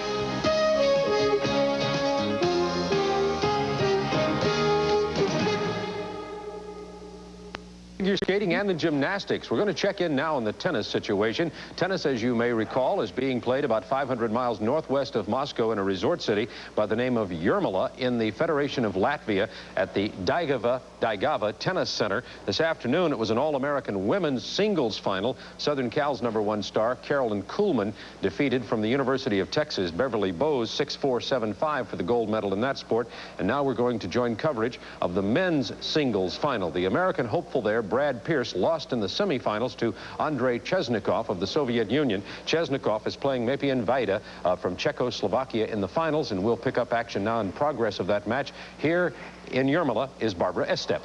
S1: Figure skating and the gymnastics. We're going to check in now on the tennis situation. Tennis, as you may recall, is being played about 500 miles northwest of Moscow in a resort city by the name of Yermala in the Federation of Latvia at the Daugava Tennis Center. This afternoon, it was an All-American women's singles final. Southern Cal's #1 star, Carolyn Kuhlman, defeated from the University of Texas, Beverly Bowes, 6-4-7-5 for the gold medal in that sport. And now we're going to join coverage of the men's singles final. The American hopeful there, Brad Pierce, lost in the semifinals to Andrei Chesnikov of the Soviet Union. Chesnikov is playing Marian Rizan from Czechoslovakia in the finals, and we'll pick up action now in progress of that match. Here in Yermala is Barbara Estep.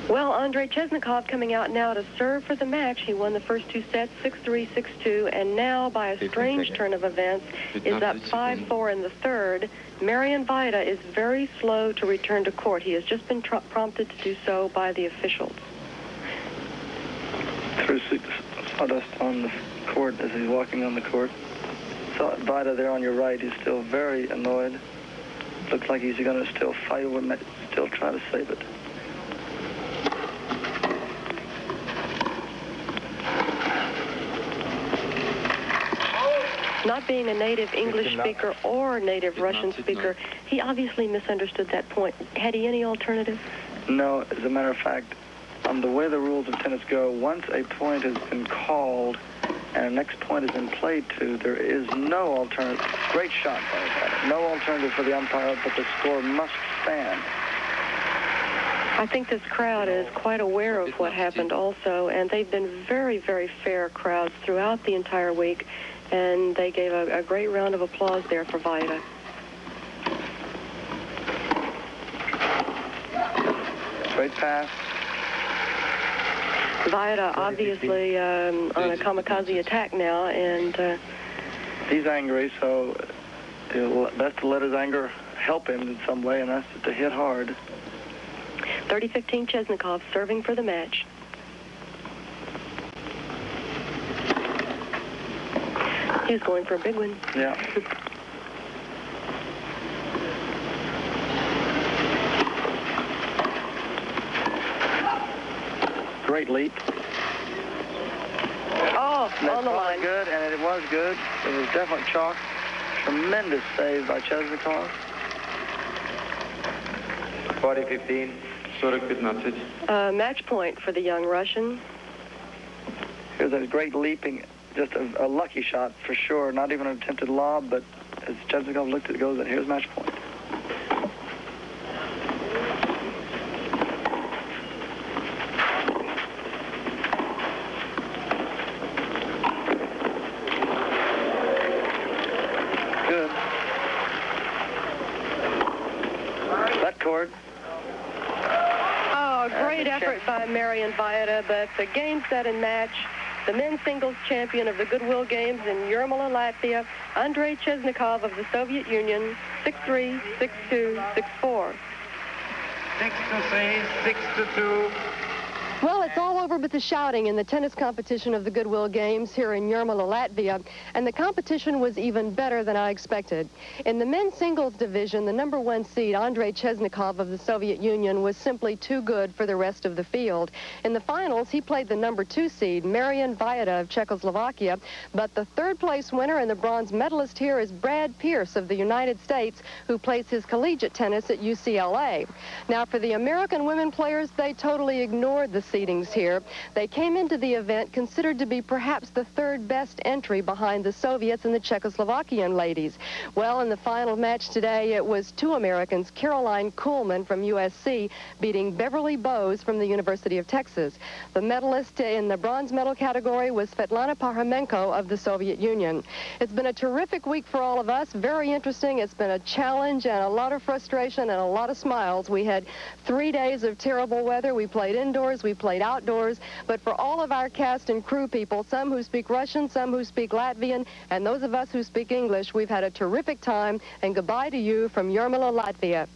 S15: Well, Andrei Chesnikov coming out now to serve for the match. He won the first 2 sets, 6-3, 6-2, and now, by a strange turn of events, is up 5-4 in the 3rd. Marian Rizan is very slow to return to court. He has just been prompted to do so by the officials.
S16: Through sawdust on the court as he's walking on the court. So Rizan there on your right is still very annoyed. Looks like he's going to still fight over it, still try to save it.
S15: Not being a native English speaker or native Russian speaker, he obviously misunderstood that point. Had he any alternative?
S16: No, as a matter of fact, the way the rules of tennis go, once a point has been called and a next point has been played to, there is no alternative. Great shot by that. No alternative for the umpire, but the score must stand.
S15: I think this crowd is quite aware of what happened also, and they've been very, very fair crowds throughout the entire week, and they gave a great round of applause there for Rizan.
S16: Great pass.
S15: Rizan obviously on a kamikaze attack now, and
S16: he's angry, so best to let his anger help him in some way, and that's to hit hard.
S15: 30-15 Chesnikov serving for the match. He's going for a big one.
S16: Yeah. great leap.
S15: Oh, on the line.
S16: Good, and it was good. It was definitely chalk. Tremendous save by Chesnikov.
S17: 40-15, 40-15.
S15: Match point for the young Russian.
S16: Here's a great leaping, just a lucky shot for sure. Not even an attempted lob, but as Chesnikov looked at it, goes, and here's match point. Good. That cord.
S15: Oh, great effort by Marian Vieta, but the game, set, and match. The men's singles champion of the Goodwill Games in Jurmala, Latvia, Andrei Chesnikov of the Soviet Union, 6-3, 6-2, 6-4.
S17: 6-3, 6-2.
S15: Well, it's all over but the shouting in the tennis competition of the Goodwill Games here in Jurmala, Latvia, and the competition was even better than I expected. In the men's singles division, the #1 seed, Andrei Chesnikov of the Soviet Union, was simply too good for the rest of the field. In the finals, he played the #2 seed, Marian Vieta of Czechoslovakia, but the third-place winner and the bronze medalist here is Brad Pierce of the United States, who plays his collegiate tennis at UCLA. Now, for the American women players, they totally ignored the seedings here. They came into the event considered to be perhaps the third best entry behind the Soviets and the Czechoslovakian ladies. Well, in the final match today, it was two Americans, Caroline Kuhlman from USC beating Beverly Bowes from the University of Texas. The medalist in the bronze medal category was Svetlana Parhamenko of the Soviet Union. It's been a terrific week for all of us, very interesting. It's been a challenge and a lot of frustration and a lot of smiles. We had 3 days of terrible weather. We played indoors, we played outdoors, but for all of our cast and crew people, some who speak Russian, some who speak Latvian, and those of us who speak English, we've had a terrific time, and goodbye to you from Jurmala, Latvia.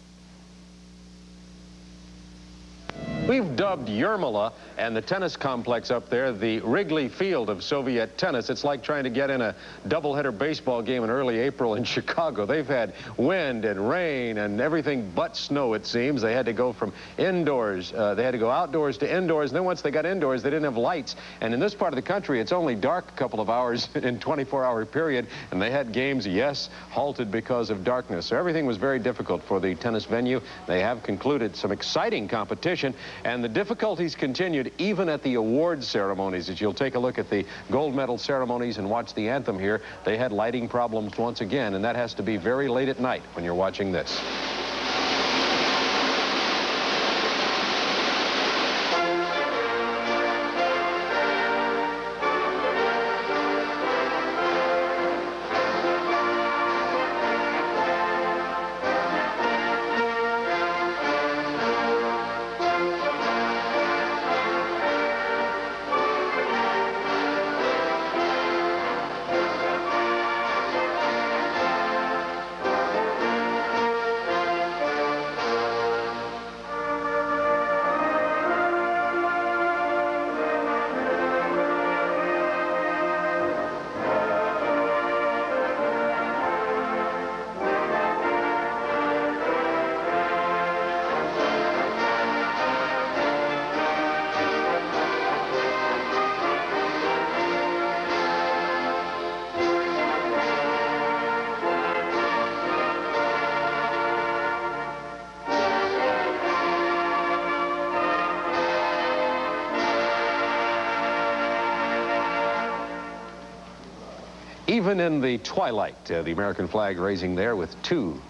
S1: We've dubbed Jurmala and the tennis complex up there the Wrigley Field of Soviet tennis. It's like trying to get in a doubleheader baseball game in early April in Chicago. They've had wind and rain and everything but snow, it seems. They had to go from indoors. They had to go outdoors to indoors. And then once they got indoors, they didn't have lights. And in this part of the country, it's only dark a couple of hours in 24-hour period. And they had games, yes, halted because of darkness. So everything was very difficult for the tennis venue. They have concluded some exciting competition. And the difficulties continued even at the awards ceremonies. As you'll take a look at the gold medal ceremonies and watch the anthem here, they had lighting problems once again, and that has to be very late at night when you're watching this. Even in the twilight, the American flag raising there with 2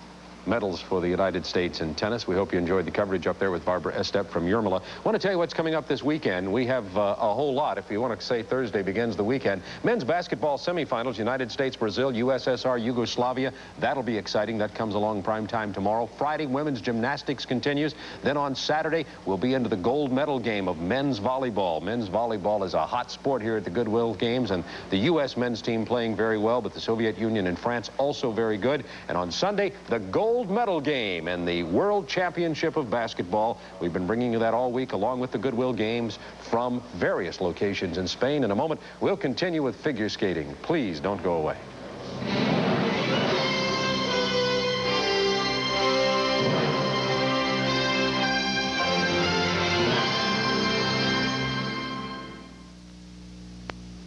S1: medals for the United States in tennis. We hope you enjoyed the coverage up there with Barbara Estep from Jurmala. I want to tell you what's coming up this weekend. We have a whole lot. If you want to say Thursday begins the weekend. Men's basketball semifinals, United States, Brazil, USSR, Yugoslavia. That'll be exciting. That comes along prime time tomorrow. Friday, women's gymnastics continues. Then on Saturday, we'll be into the gold medal game of men's volleyball. Men's volleyball is a hot sport here at the Goodwill Games, and the U.S. men's team playing very well, but the Soviet Union and France also very good. And on Sunday, the gold medal game and the World Championship of Basketball. We've been bringing you that all week along with the Goodwill Games from various locations in Spain. In a moment, we'll continue with figure skating. Please don't go away.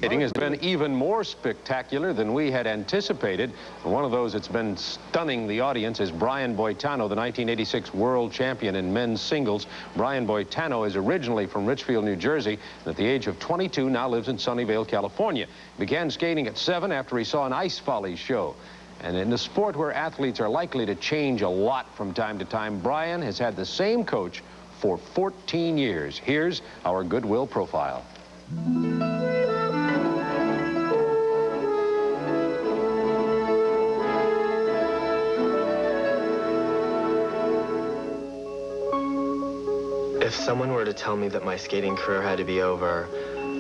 S1: Skating has been even more spectacular than we had anticipated. One of those that's been stunning the audience is Brian Boitano, the 1986 world champion in men's singles. Brian Boitano is originally from Richfield, New Jersey, and at the age of 22 now lives in Sunnyvale, California. Began skating at 7 after he saw an ice volley show. And in a sport where athletes are likely to change a lot from time to time, Brian has had the same coach for 14 years. Here's our Goodwill profile.
S18: If someone were to tell me that my skating career had to be over,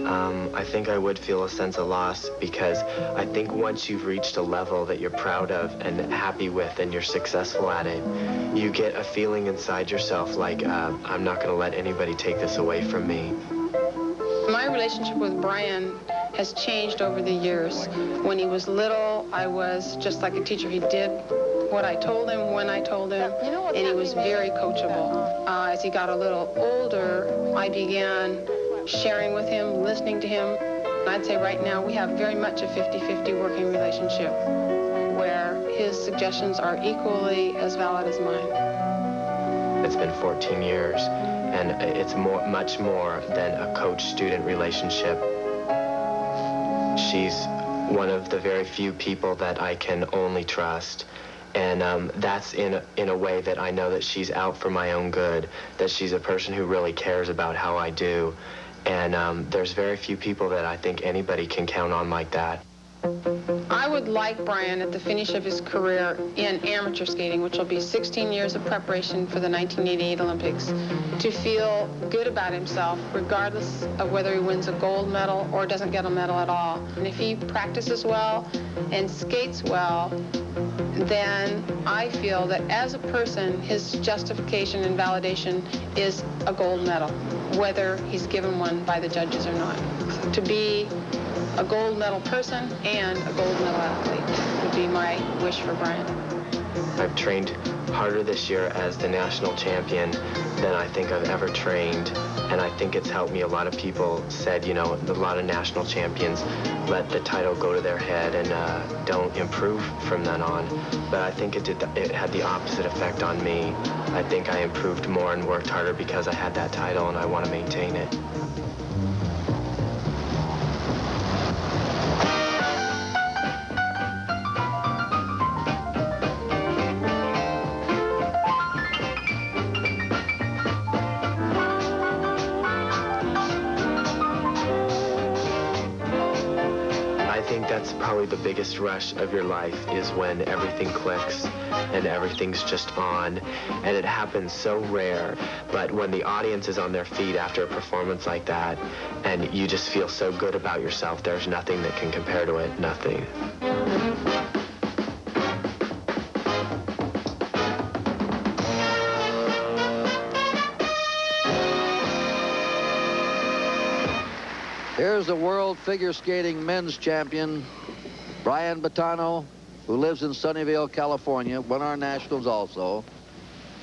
S18: I think I would feel a sense of loss, because I think once you've reached a level that you're proud of and happy with and you're successful at it, you get a feeling inside yourself like, I'm not going to let anybody take this away from me.
S19: My relationship with Brian has changed over the years. When he was little, I was just like a teacher. He did what I told him, when I told him, and he was very coachable. As he got a little older, I began sharing with him, listening to him. I'd say right now we have very much a 50-50 working relationship where his suggestions are equally as valid as mine.
S18: It's been 14 years, and it's much more than a coach-student relationship. She's one of the very few people that I can only trust. And that's in a way that I know that she's out for my own good, that she's a person who really cares about how I do. And there's very few people that I think anybody can count on like that.
S19: I would like Brian at the finish of his career in amateur skating, which will be 16 years of preparation for the 1988 Olympics, to feel good about himself, regardless of whether he wins a gold medal or doesn't get a medal at all. And if he practices well and skates well, then I feel that as a person, his justification and validation is a gold medal, whether he's given one by the judges or not. To be a gold medal person and a gold medal athlete would be my wish for Brian.
S18: I've trained harder this year as the national champion than I think I've ever trained, and I think it's helped me. A lot of people said, you know, a lot of national champions let the title go to their head and don't improve from then on. But I think it had the opposite effect on me. I think I improved more and worked harder because I had that title, and I want to maintain it. That's probably the biggest rush of your life, is when everything clicks and everything's just on, and it happens so rare. But when the audience is on their feet after a performance like that, and you just feel so good about yourself, there's nothing that can compare to it, nothing.
S4: Here's the world figure skating men's champion, Brian Boitano, who lives in Sunnyvale, California, won our nationals also.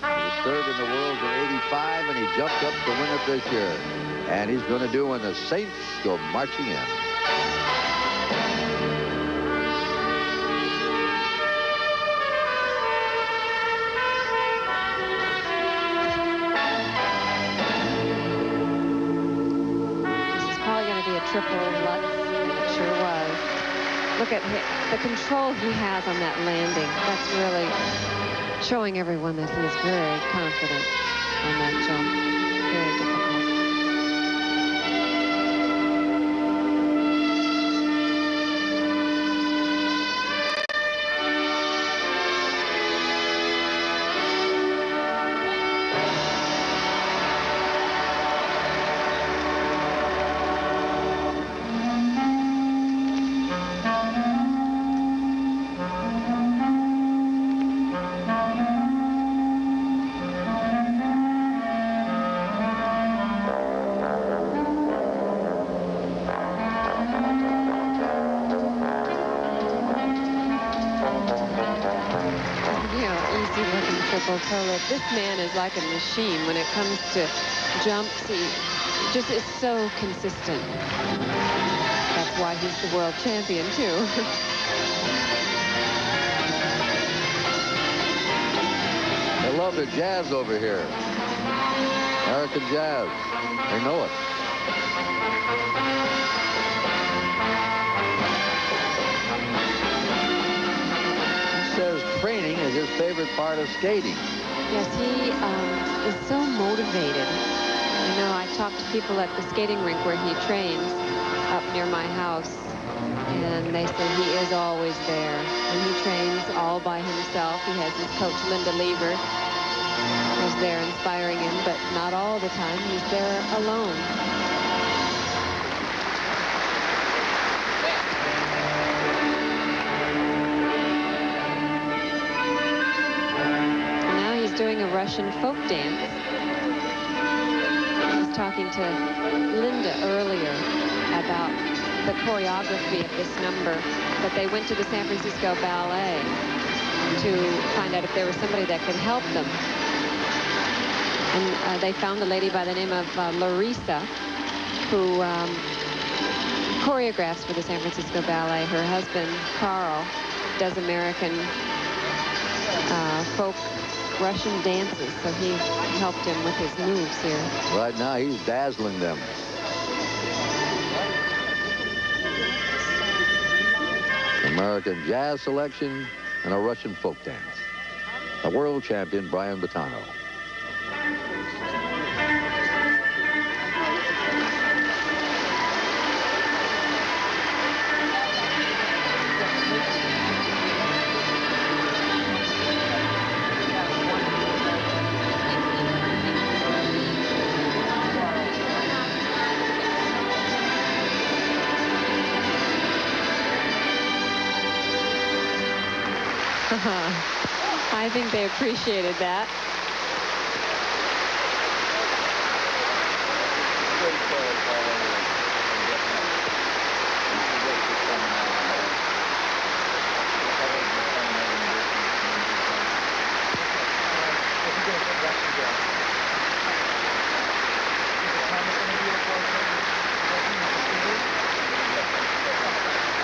S4: He was third in the world in '85, and he jumped up to win it this year. And he's going to do when the Saints go marching in.
S5: Triple Lutz, it sure was. Look at the control he has on that landing. That's really showing everyone that he is very confident on that jump. Very difficult. This man is like a machine when it comes to jumps. He just is so consistent. That's why he's the world champion, too.
S4: They love the jazz over here. American jazz. They know it. He says training is his favorite part of skating.
S5: Yes, he is so motivated. You know, I talked to people at the skating rink where he trains up near my house, and they say he is always there. And he trains all by himself. He has his coach, Linda Lever, who's there inspiring him, but not all the time. He's there alone. Now he's doing a Russian folk dance. I was talking to Linda earlier about the choreography of this number, but they went to the San Francisco Ballet to find out if there was somebody that could help them. And they found a lady by the name of Larissa, who choreographs for the San Francisco Ballet. Her husband, Carl, does American folk Russian dances, so he helped him with his moves here.
S4: Right now, he's dazzling them. American jazz selection and a Russian folk dance. The world champion, Brian Boitano.
S5: I think they appreciated that.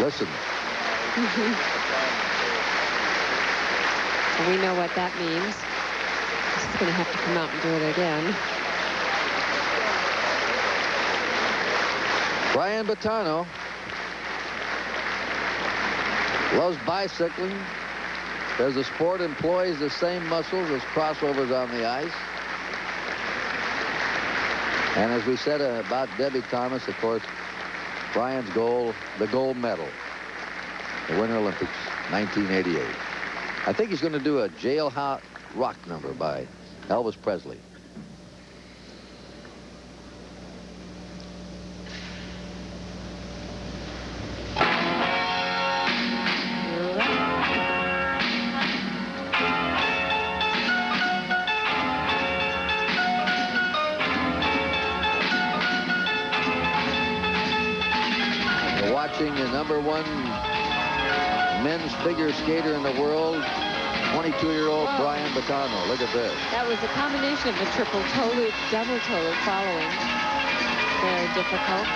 S4: Listen.
S5: We know what that means. He's going to have to come out and do it again.
S4: Brian Boitano loves bicycling. Says the sport employs the same muscles as crossovers on the ice. And as we said about Debi Thomas, of course, Brian's goal, the gold medal, the Winter Olympics, 1988. I think he's going to do a jailhouse rock number by Elvis Presley. We're watching the #1 men's figure skater in the world, 22-year-old Brian Boitano. Look at this.
S5: That was a combination of a triple toe-loop, double toe-loop following. Very difficult.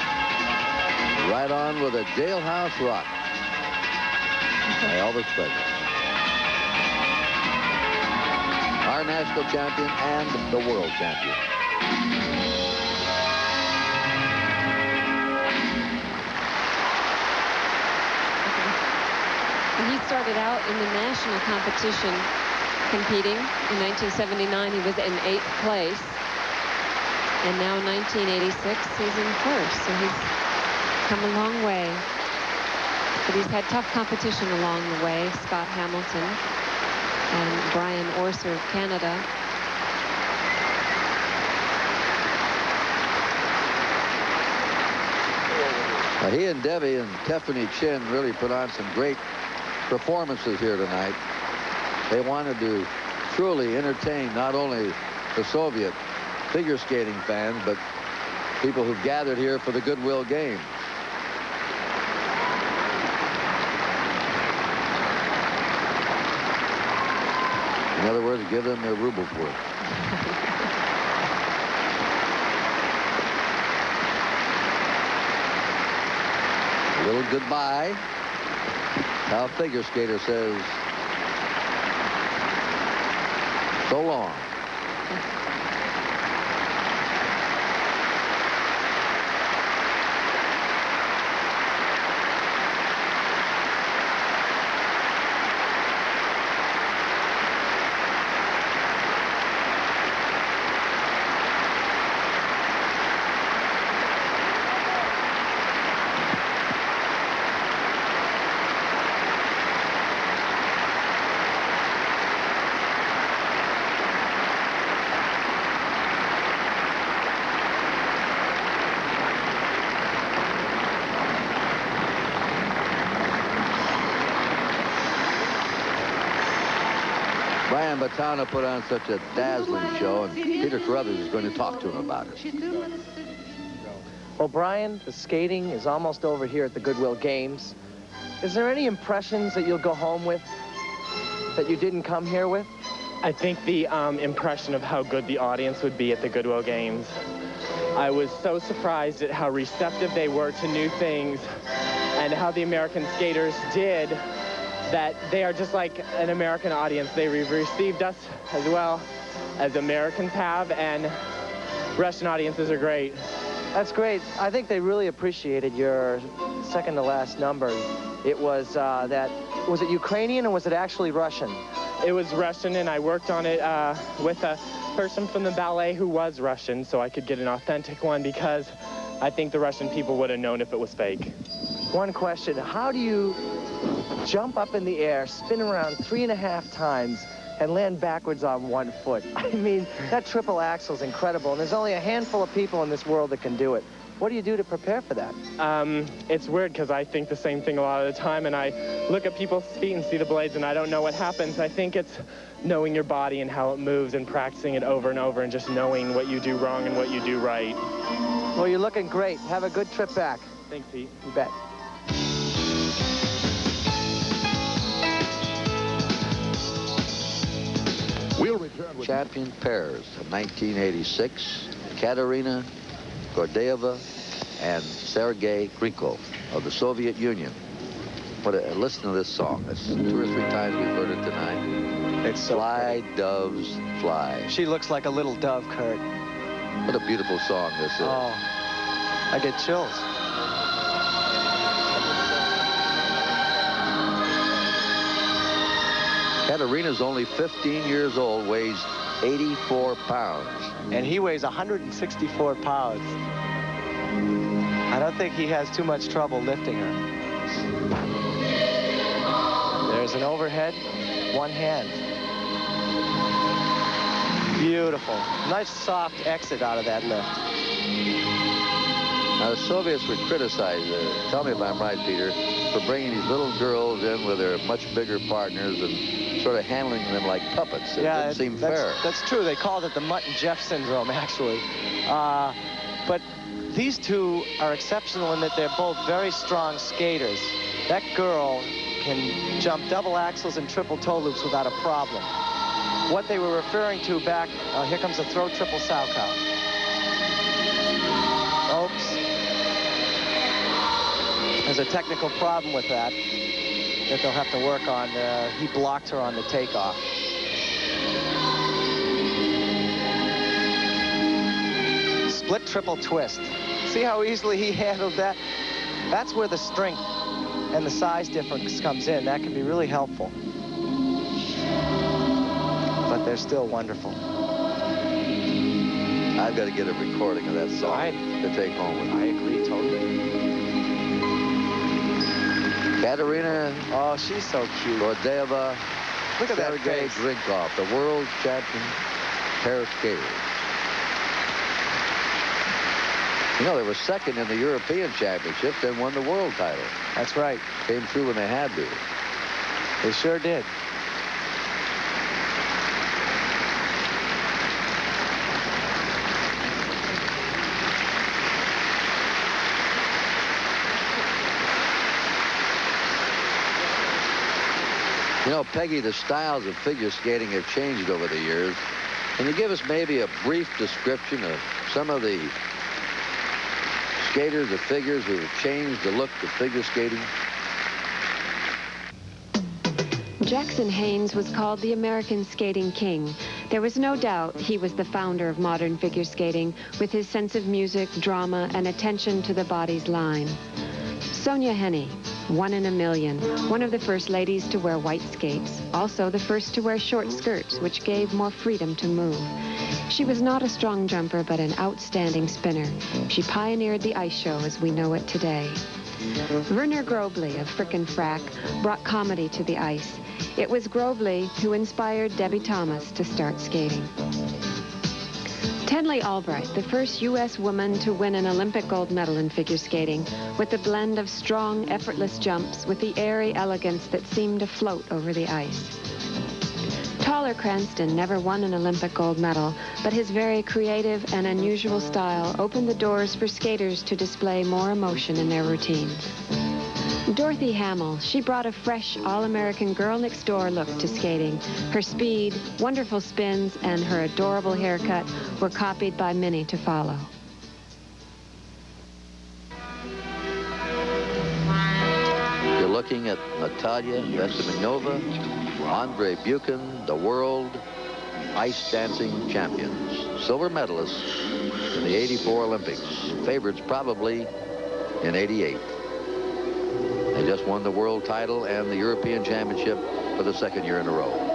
S4: Right on with a jailhouse rock by Elvis Presley. Our national champion and the world champion.
S5: He started out in the national competition competing. In 1979, he was in 8th place. And now in 1986, he's in 1st. So he's come a long way. But he's had tough competition along the way. Scott Hamilton and Brian Orser of Canada.
S4: He and Debi and Tiiffany Chin really put on some great performances here tonight. They wanted to truly entertain not only the Soviet figure skating fans, but people who gathered here for the Goodwill game. In other words, give them their rubles worth. A little goodbye. Our figure skater says, so long. Boitano put on such a dazzling show, and Peter Carruthers is going to talk to him about it.
S6: Well, Brian, the skating is almost over here at the Goodwill Games. Is there any impressions that you'll go home with that you didn't come here with?
S20: I think the impression of how good the audience would be at the Goodwill Games. I was so surprised at how receptive they were to new things and how the American skaters did, that they are just like an American audience. They received us as well as Americans have, and Russian audiences are great.
S6: That's great. I think they really appreciated your second to last number. It was was it Ukrainian or was it actually Russian?
S20: It was Russian, and I worked on it with a person from the ballet who was Russian, so I could get an authentic one, because I think the Russian people would have known if it was fake.
S6: One question, how do you jump up in the air, spin around 3.5 times, and land backwards on 1 foot? I mean, that triple axle is incredible, and there's only a handful of people in this world that can do it. What do you do to prepare for that?
S20: It's weird, because I think the same thing a lot of the time, and I look at people's feet and see the blades, and I don't know what happens. I think it's knowing your body and how it moves and practicing it over and over and just knowing what you do wrong and what you do right.
S6: Well, you're looking great. Have a good trip back.
S20: Thanks, Pete.
S6: You bet.
S4: We'll return with champion pairs of 1986, Katerina Gordeeva and Sergei Grikov of the Soviet Union. Listen to this song. It's 2 or 3 times we've heard it tonight.
S6: It's so
S4: Fly,
S6: pretty.
S4: doves, fly.
S6: She looks like a little dove, Kurt.
S4: What a beautiful song this is.
S6: Oh, I get chills.
S4: Katerina's only 15 years old, weighs 84 pounds.
S6: And he weighs 164 pounds. I don't think he has too much trouble lifting her. There's an overhead, one hand. Beautiful. Nice soft exit out of that lift.
S4: Now, the Soviets would criticize, tell me if I'm right, Peter, for bringing these little girls in with their much bigger partners and sort of handling them like puppets. It didn't seem fair.
S6: That's true. They called it the Mutt and Jeff syndrome, actually. But these two are exceptional in that they're both very strong skaters. That girl can jump double axles and triple toe loops without a problem. What they were referring to back, here comes a throw triple Salchow. Oops. There's a technical problem with that they'll have to work on. He blocked her on the takeoff. Split triple twist. See how easily he handled that? That's where the strength and the size difference comes in. That can be really helpful. But they're still wonderful.
S4: I've got to get a recording of that song to take home with me.
S6: I agree totally.
S4: Katerina.
S6: Oh, she's so cute.
S4: Gordeeva.
S6: Look at that
S4: Sergei
S6: face.
S4: Grikov, the world champion pair skaters. You know, they were second in the European Championship, then won the world title.
S6: That's right.
S4: Came through when they had to.
S6: They sure did.
S4: You know, Peggy, the styles of figure skating have changed over the years. Can you give us maybe a brief description of some of the skaters, the figures who have changed the look of figure skating.
S21: Jackson Haynes was called the American Skating King. There was no doubt he was the founder of modern figure skating with his sense of music, drama, and attention to the body's line. Sonia Henne, 1 in a million, one of the first ladies to wear white skates, also the first to wear short skirts, which gave more freedom to move. She was not a strong jumper, but an outstanding spinner. She pioneered the ice show as we know it today. Werner Grobley of Frickin' Frack brought comedy to the ice. It was Grobley who inspired Debi Thomas to start skating. Tenley Albright, the first U.S. woman to win an Olympic gold medal in figure skating, with a blend of strong, effortless jumps with the airy elegance that seemed to float over the ice. Taller Cranston never won an Olympic gold medal, but his very creative and unusual style opened the doors for skaters to display more emotion in their routines. Dorothy Hamill, she brought a fresh, all-American girl-next-door look to skating. Her speed, wonderful spins, and her adorable haircut were copied by many to follow.
S4: You're looking at Natalia Veseminova, Andre Buchan, the world ice dancing champions, silver medalists in the '84 Olympics, favorites probably in '88. They just won the world title and the European Championship for the second year in a row.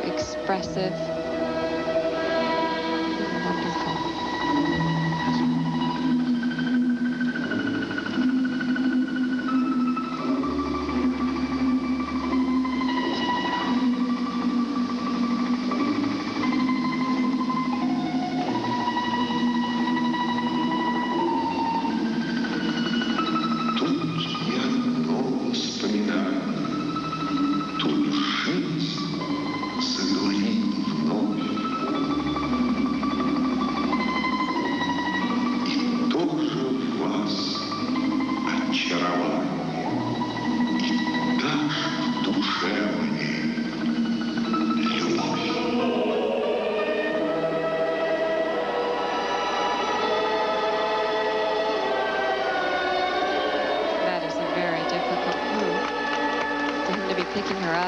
S21: Expressive. Wonderful.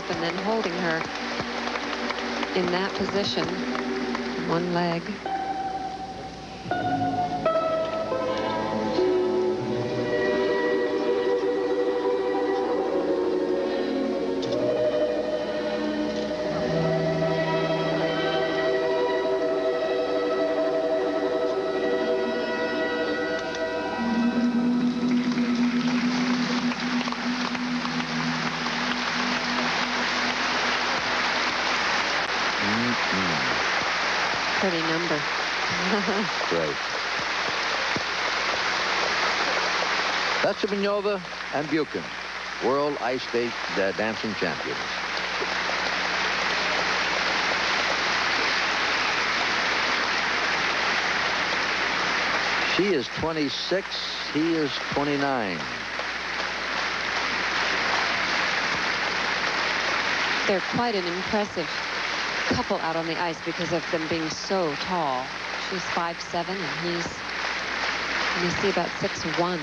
S21: And then holding her in that position, one leg. Pretty number.
S4: Great. Veseminova and Buchan, world ice skate dancing champions. She is 26, he is 29.
S21: They're quite an impressive couple out on the ice because of them being so tall. She's 5'7" and he's, let me see, about 6'1".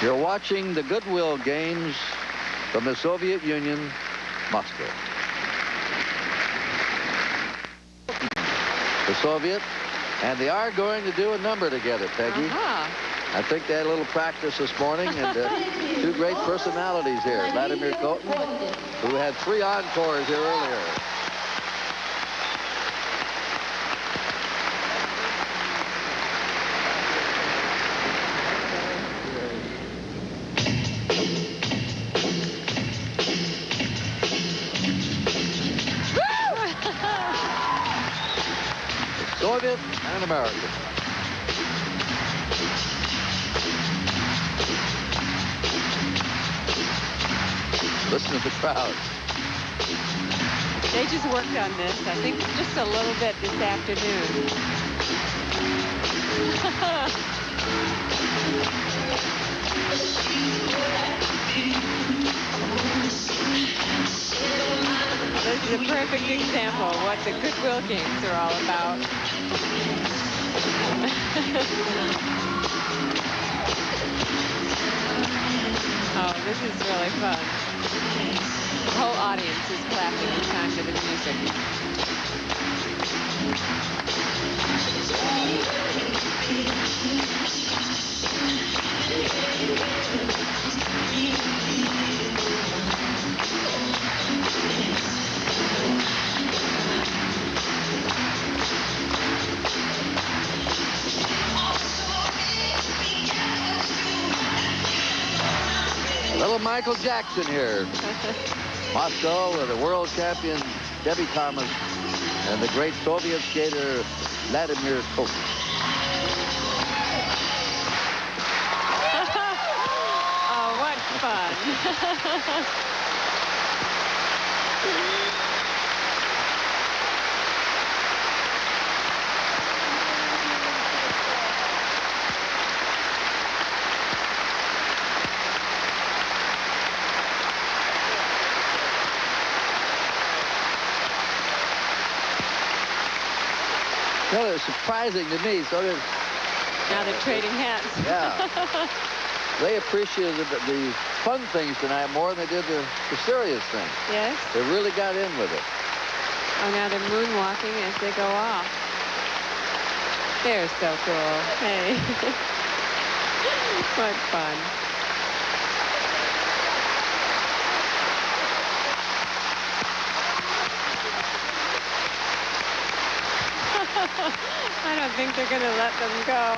S4: You're watching the Goodwill Games from the Soviet Union, Moscow. The Soviet, and they are going to do a number together, Peggy. I think they had a little practice this morning, and two great personalities here. Vladimir Kotin, who had 3 encores here earlier. Soviet and American. Listen to the crowd.
S5: They just worked on this, I think, just a little bit this afternoon. This is a perfect example of what the Goodwill games are all about. Oh, this is really fun. The whole audience is clapping in time to the music.
S4: Little Michael Jackson here. Moscow with the world champion Debi Thomas and the great Soviet skater Vladimir Kotin.
S5: Oh, what fun.
S4: No, it's surprising to me. So
S5: Now they're trading hats.
S4: Yeah. They appreciated the fun things tonight more than they did the serious things.
S5: Yes.
S4: They really got in with it.
S5: Oh, now they're moonwalking as they go off. They're so cool. Hey. What fun. I don't think they're going to let them go.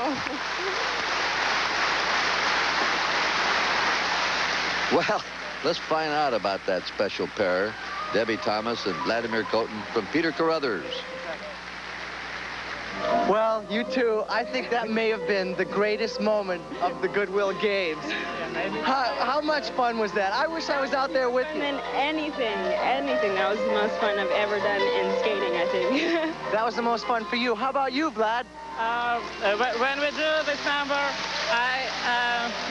S4: Well, let's find out about that special pair, Debi Thomas and Vladimir Kotin, from Peter Carruthers.
S6: Well, you two, I think that may have been the greatest moment of the Goodwill Games. How much fun was that? I wish I was out there with you.
S2: Anything. That was the most fun I've ever done in skating, I think.
S6: That was the most fun for you. How about you, Vlad?
S22: When we do this number, I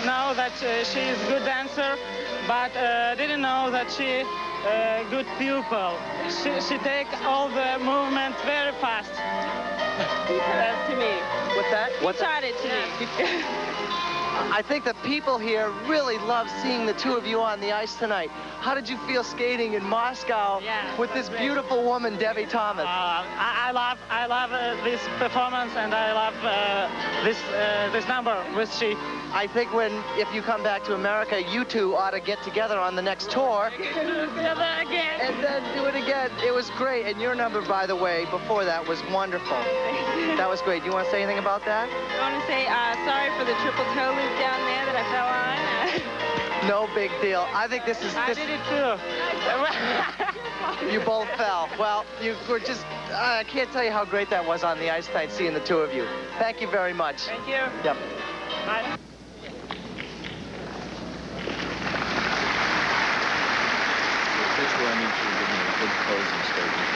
S22: know that she is a good dancer, but didn't know that she a good pupil. She takes all the movements very fast.
S2: He taught it to me.
S6: What's that?
S2: He taught it to me.
S6: I think the people here really love seeing the two of you on the ice tonight. How did you feel skating in Moscow with this beautiful woman, Debi Thomas?
S22: I love this performance, and I love this number with she.
S6: I think if you come back to America, you two ought to get together on the next tour. And then do it again. It was great. And your number, by the way, before that was wonderful. That was great. Do you want to say anything about that?
S2: I want to say sorry for the triple toe loop down there that I fell on.
S6: No big deal. I think this is...
S22: I did it too.
S6: You both fell. Well, you were just... I can't tell you how great that was on the ice tonight, seeing the two of you. Thank you very much.
S22: Thank you.
S6: Yep.
S22: Bye.
S23: I need you to give me a good closing statement.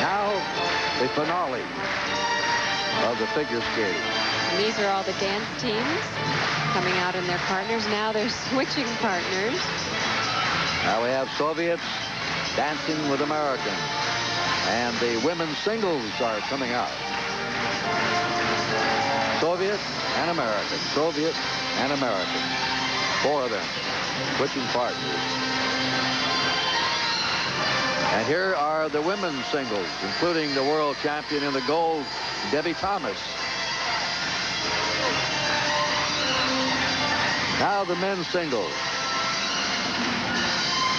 S4: Now, the finale of the figure skating.
S5: And these are all the dance teams coming out in their partners. Now they're switching partners.
S4: Now we have Soviets dancing with Americans. And the women's singles are coming out. Soviet and American. Soviet and American. Four of them switching partners. And here are the women's singles, including the world champion in the gold, Debi Thomas. Now the men's singles.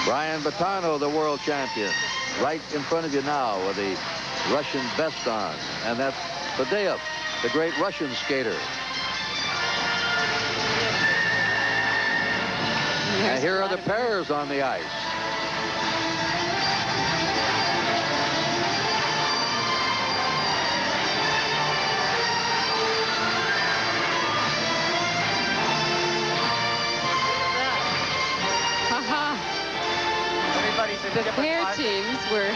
S4: Brian Boitano, the world champion, right in front of you now with the Russian vest on. And that's Fadeev, the great Russian skater. And here are the pairs on the ice.
S7: The pair teams were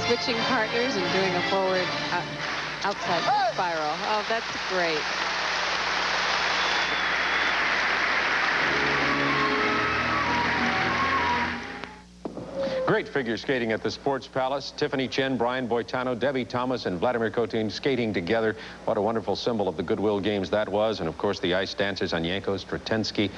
S7: switching partners and doing a forward outside spiral. Oh, that's great.
S1: Great figure skating at the Sports Palace. Tiiffany Chin, Brian Boitano, Debi Thomas, and Vladimir Kotin skating together. What a wonderful symbol of the Goodwill Games that was. And, of course, the ice dancers, Annenko, Sretenski,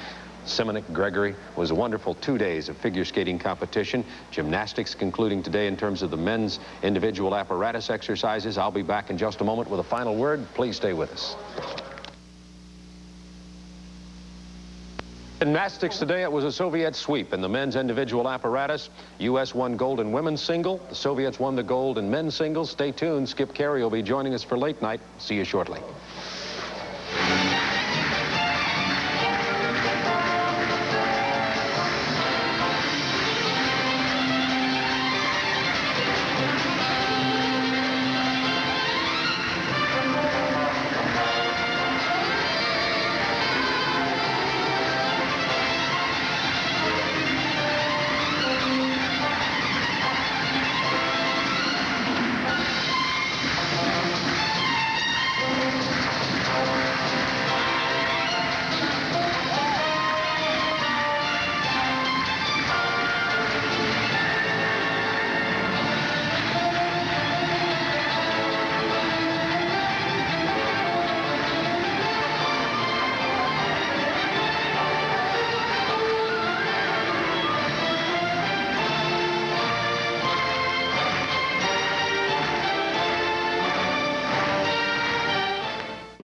S1: Simonik, Gregory. It was a wonderful 2 days of figure skating competition. Gymnastics concluding today in terms of the men's individual apparatus exercises. I'll be back in just a moment with a final word. Please stay with us. Gymnastics today, it was a Soviet sweep in the men's individual apparatus. U.S. won gold in women's single. The Soviets won the gold in men's singles. Stay tuned. Skip Carey will be joining us for late night. See you shortly.